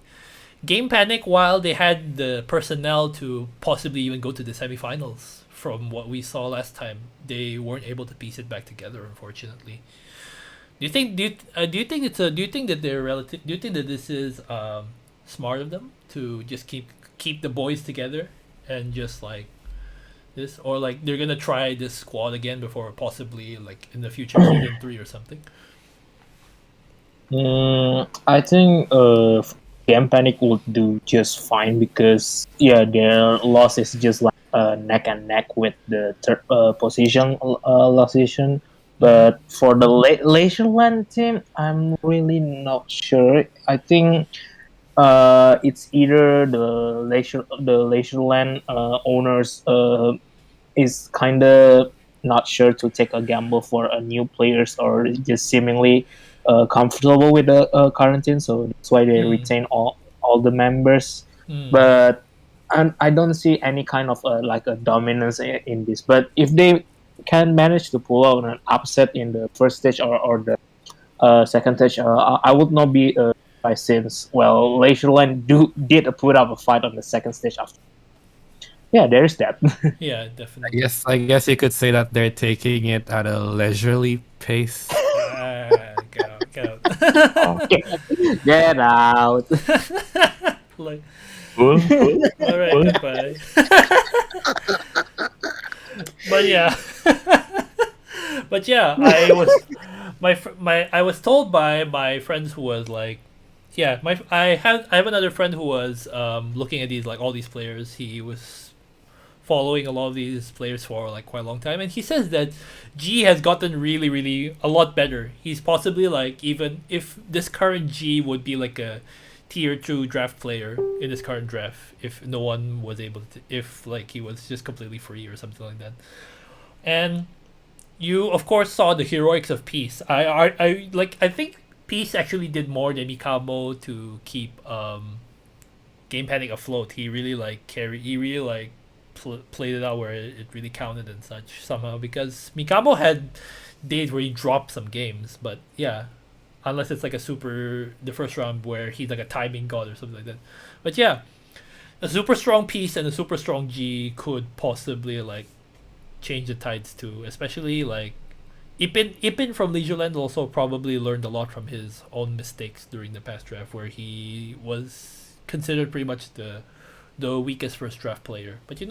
Game Panic, while they had the personnel to possibly even go to the semifinals from what we saw last time, they weren't able to piece it back together, unfortunately. Do you think it's a do you think that they're relative do you think that this is smart of them to just keep the boys together and just like this, or like they're gonna try this squad again before possibly like in the future season 3 or something? I think Game Panic would do just fine because their loss is just like neck and neck with the third position location. But for the Leisureland team, I'm really not sure. I think it's either the Leisureland owners is kind of not sure to take a gamble for a new players or just seemingly comfortable with the current team, so that's why they Mm. retain all the members. Mm. But I don't see any kind of like a dominance in this. But if they can manage to pull out an upset in the first stage or the second stage, I would not be surprised since Leisureland did put up a fight on the second stage after. Yeah, there is that. Yeah, I definitely. guess you could say that they're taking it at a leisurely pace. Get out, get out. Get out. Like, Cool. all right, goodbye. But yeah, but yeah, I was told by my friends who was like, yeah, I have another friend who was looking at these like all these players. He was following a lot of these players for like quite a long time, and he says that G has gotten really, really a lot better. He's possibly like, even if this current G would be like a tier 2 draft player in this current draft if no one was able to, if like he was just completely free or something like that. And you of course saw the heroics of Peace. I think Peace actually did more than Mikamo to keep Game Panic afloat. He really like he really like played it out where it really counted and such somehow, because Mikamo had days where he dropped some games, but yeah, unless it's like the first round where he's like a timing god or something like that. But yeah, a super strong Piece and a super strong G could possibly like change the tides too, especially like Ipin from Leisureland also probably learned a lot from his own mistakes during the past draft, where he was considered pretty much the weakest first draft player. But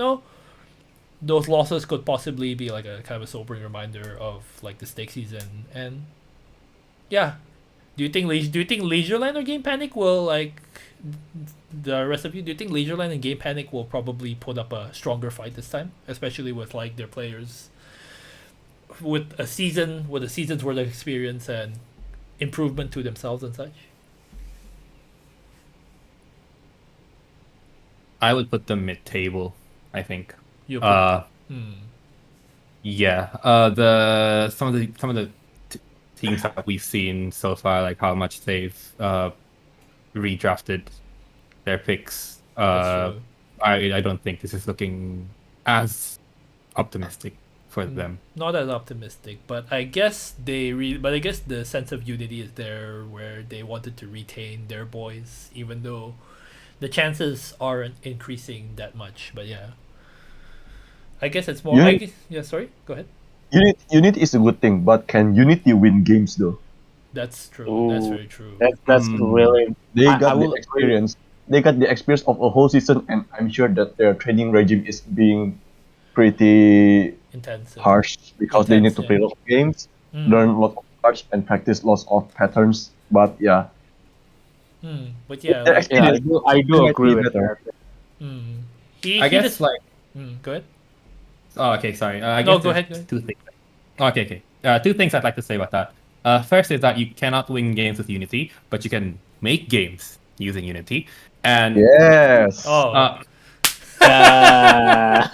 those losses could possibly be like a kind of a sobering reminder of like the stake season. And yeah, do you think Leisureland or Game Panic will like the rest of you? Do you think Leisureland and Game Panic will probably put up a stronger fight this time, especially with like their players with a season's worth of experience and improvement to themselves and such? I would put them mid-table, I think. You Yeah. The some of the teams that we've seen so far, like how much they've redrafted their picks. That's true. I don't think this is looking as optimistic for them. Not as optimistic, but I guess but I guess the sense of unity is there, where they wanted to retain their boys, even though the chances aren't increasing that much. But yeah, I guess it's more. Yeah, sorry. Go ahead. Unity is a good thing, but can Unity win games though? That's true. That's very true. That's really. They I got the will agree. experience. They got the experience of a whole season, and I'm sure that their training regime is being pretty Intense. harsh because they need to play a lot of games, learn a lot of cards, and practice lots of patterns. But yeah, But yeah, their like, experience I do might agree be with better. he I guess just, like. go ahead. Oh, okay. Sorry. I No, guess go there's ahead. two things. Okay. Two things I'd like to say about that. First is that you cannot win games with Unity, but you can make games using Unity. And Yes. Oh, and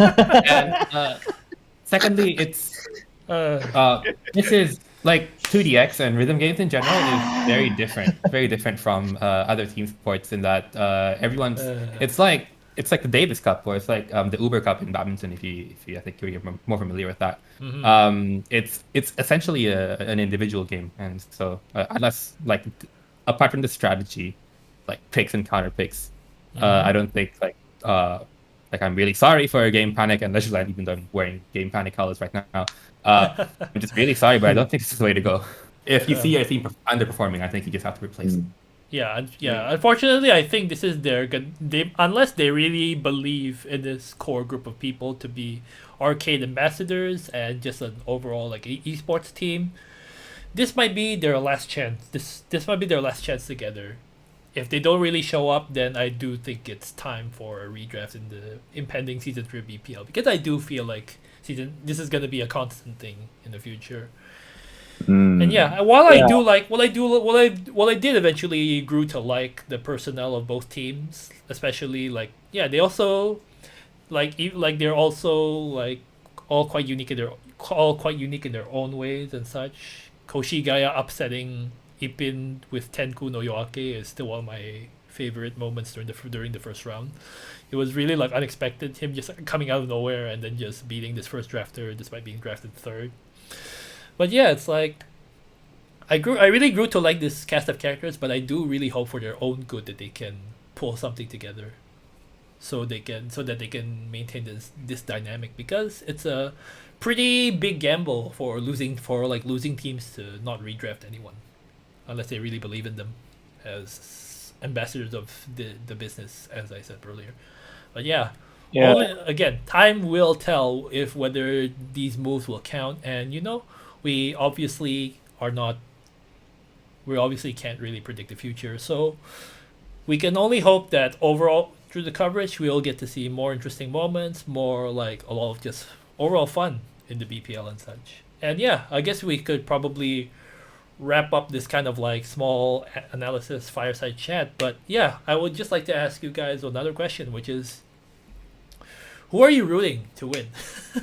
secondly, it's this is like 2DX and rhythm games in general is very different from other team sports in that everyone's. It's like it's like the Davis Cup, or it's like the Uber Cup in badminton. If you I think you're more familiar with that. It's essentially an individual game, and so unless like apart from the strategy, like picks and counter picks, I don't think like I'm really sorry for Game Panic and Leisureland, even though I'm wearing Game Panic colors right now. I'm just really sorry, but I don't think this is the way to go. If you see your team underperforming, I think you just have to replace it. Yeah. Unfortunately, I think this is unless they really believe in this core group of people to be arcade ambassadors and just an overall like esports team. This might be their last chance. This might be their last chance together. If they don't really show up, then I do think it's time for a redraft in the impending season 3 BPL, because I do feel like this is gonna be a constant thing in the future. And yeah, while I did eventually grew to like the personnel of both teams, especially like they also they're also like all quite unique in their own ways and such. Koshigaya upsetting Ipin with Tenku no Yoake is still one of my favorite moments during the first round. It was really like unexpected, him just coming out of nowhere and then just beating this first drafter despite being drafted third. But yeah, it's like I really grew to like this cast of characters, but I do really hope for their own good that they can pull something together, so that they can maintain this dynamic, because it's a pretty big gamble for losing teams to not redraft anyone, unless they really believe in them as ambassadors of the business, as I said earlier. But again, time will tell if whether these moves will count, and we obviously can't really predict the future, so we can only hope that overall through the coverage we'll get to see more interesting moments, more like a lot of just overall fun in the BPL and such. And I guess we could probably wrap up this kind of like small analysis fireside chat, but I would just like to ask you guys another question, which is, who are you rooting to win?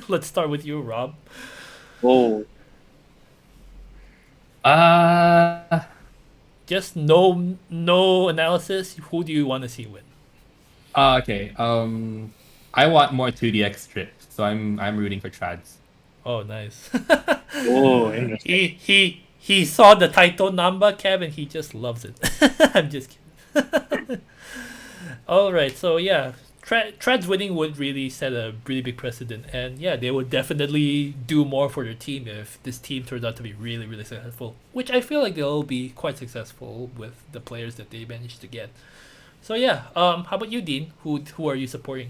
Let's start with you, Rob. Oh, Just no analysis. Who do you want to see win? Okay. I want more 2DX strip, so I'm rooting for Trads. Oh, nice. oh, interesting. He saw the title number, Kev, and he just loves it. I'm just kidding. All right, so Trads winning would really set a really big precedent, and they would definitely do more for their team if this team turns out to be really, really successful, which I feel like they'll be quite successful with the players that they managed to get. So how about you, Dean? Who are you supporting?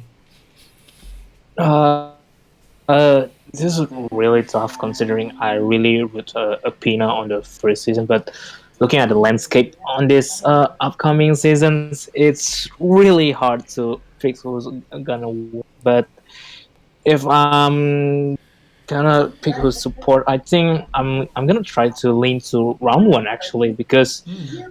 This is really tough considering I really root Apina on the first season, but looking at the landscape on this upcoming seasons, it's really hard to pick who's gonna win. But if I'm gonna pick who's support, I think I'm gonna try to lean to round one actually, because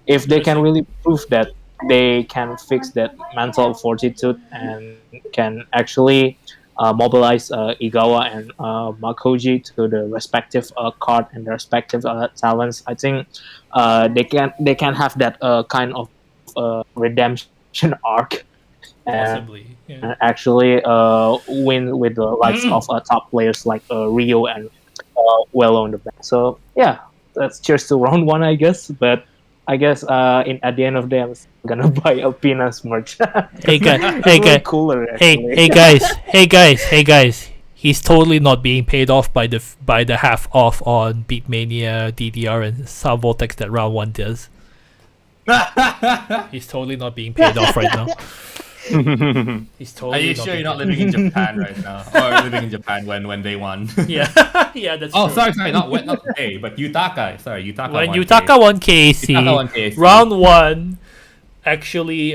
if they can really prove that they can fix that mental fortitude and can actually mobilize Igawa and Makoji to the respective card and the respective talents, I think they can have that kind of redemption arc and Possibly, actually win with the likes of top players like Rio and well on the back. So that's cheers to round one, I guess. But I guess at the end of the day, I'm gonna buy Alpina's merch. Hey guys, cooler. Actually. Hey guys. He's totally not being paid off by the half off on Beatmania, DDR, and Salvotex that round one does. He's totally not being paid off right now. He's totally. Are you sure you're not living in Japan right now, or living in Japan when they won? Yeah, that's. Oh, true. sorry, not today, but Yutaka. Sorry, Yutaka. When Yutaka won KC, Yutaka won KC. round one actually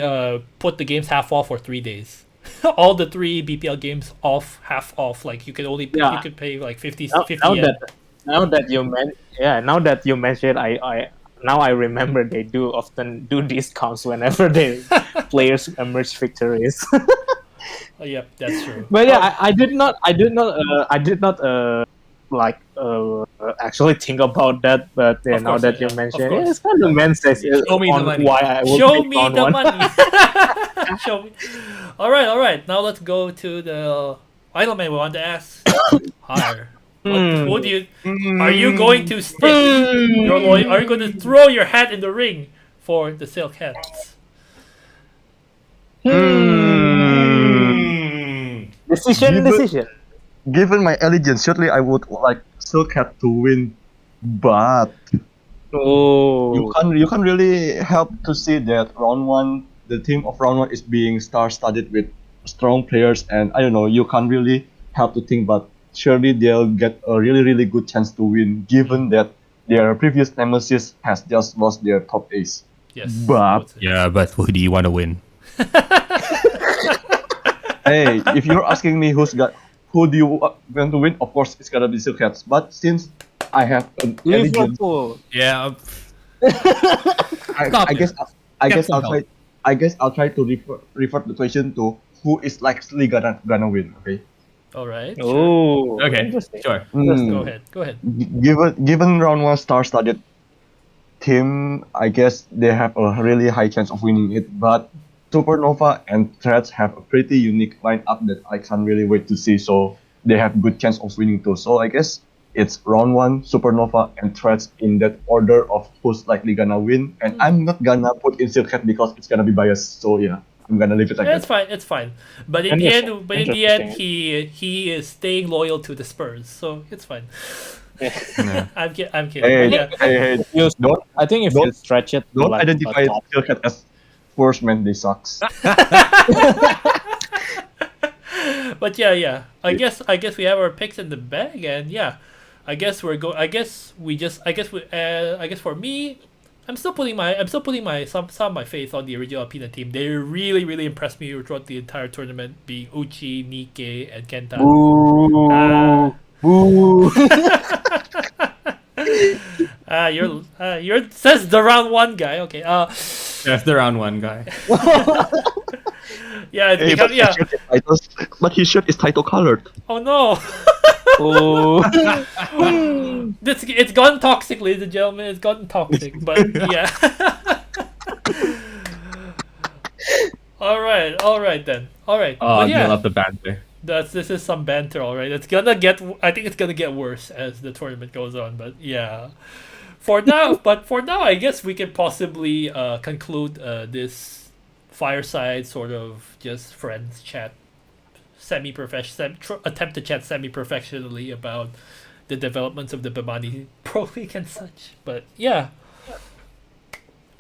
put the games half off for 3 days. All the 3 BPL games half off. Like you could only you could pay like 50 yen. Now that you mentioned, I remember they do often do discounts whenever the players emerge victorious. Oh, yeah, that's true. But I did not actually think about that, but Of now course, that yeah, you of mentioned course. it, it's kind of makes sense Show me the on money. why I would Show pick me round the one. money. Show me. All right. Now let's go to the final man. We want to ask higher. Who do you? Are you going to stick your loyal? Are you going to throw your hat in the ring for the Silk Hats? Decision. Given my allegiance, surely I would like Silk Cat to win, but Oh, you can really help to see that round one, the team of round one is being star-studded with strong players, and I don't know, you can really help to think, but surely they'll get a really good chance to win, given that their previous nemesis has just lost their top ace. Yes. I But would say. Yeah, but who do you want to win? hey, if you're asking me who do you want to win, of course it's gonna be Silk Cats. But since I have an allegiance, Liverpool. Yeah, I, Stop I it. guess I Get guess some I'll try. help. I guess I'll try to refer the question to who is likely gonna win. Okay. All right. Sure. Oh, okay, interesting. sure. Go ahead. Given round one star-studded team, I guess they have a really high chance of winning it. But Supernova and Threads have a pretty unique lineup that I can't really wait to see. So they have good chance of winning too. So I guess it's round one, Supernova and Threads in that order of who's likely gonna win. And I'm not gonna put in Silkhead because it's gonna be biased. So yeah, I'm gonna leave it like It's that. fine. It's fine. But in the end, Interesting. he is staying loyal to the Spurs, so it's fine. Yeah. I'm kidding. Hey, But yeah. hey, You, don't I think if don't- you stretch it, don't like, identify top- Silkhead as Spurs, man. They sucks. But yeah. I guess we have our picks in the bag, and yeah, I guess we're go. I guess for me, I'm still putting my some of my faith on the original Alpina team. They really impressed me throughout the entire tournament, being Uchi, Nikkei, and Kenta. Boo. Boo. You're says the round one guy. Okay. That's the round one guy. Yeah. It's Hey, become, yeah. But his shirt is title colored. Oh no. Oh. It's gone toxic, ladies and gentlemen. It's gotten toxic, but yeah. All right then. All right. Oh, But I yeah, love the banter. this is some banter. All right. I think it's gonna get worse as the tournament goes on. But yeah, for now, I guess we can possibly conclude this fireside sort of just friends chat, attempt to chat semi-professionally about the developments of the Bemani Pro League and such. But yeah,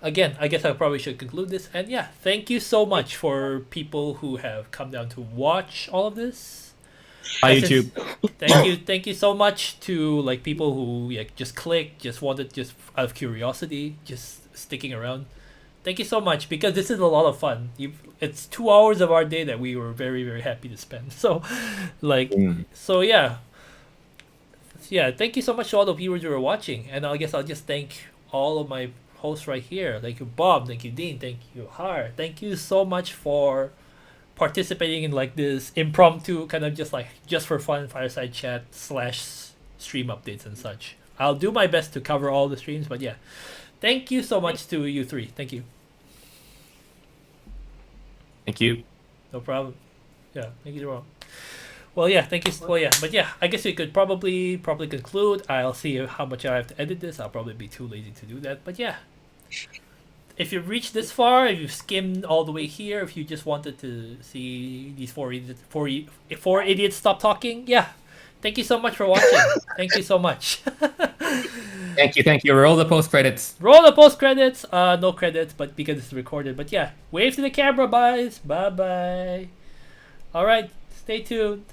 again, I guess I probably should conclude this. And yeah, thank you so much for people who have come down to watch all of this. Hi, This is- YouTube. thank you so much to like people who just clicked, just wanted, just out of curiosity, just sticking around. Thank you so much, because this is a lot of fun. It's 2 hours of our day that we were very happy to spend. So, like, so yeah. Yeah, thank you so much to all the viewers who are watching, and I guess I'll just thank all of my hosts right here. Thank you, Bob. Thank you, Dean. Thank you, Har. Thank you so much for participating in like this impromptu kind of just for fun fireside chat / stream updates and such. I'll do my best to cover all the streams, but yeah, thank you so much to you three. Thank you. Thank you. No problem. Yeah, thank you, Jerome. Well, yeah, thank you. Well, yeah, but yeah, I guess we could probably conclude. I'll see how much I have to edit this. I'll probably be too lazy to do that. But yeah, if you've reached this far, if you've skimmed all the way here, if you just wanted to see these four idiots stop talking, yeah, thank you so much for watching. Thank you so much. Thank you. Roll the post credits. Roll the post credits. No credits, but because it's recorded. But yeah, wave to the camera, guys. Bye bye. All right, stay tuned.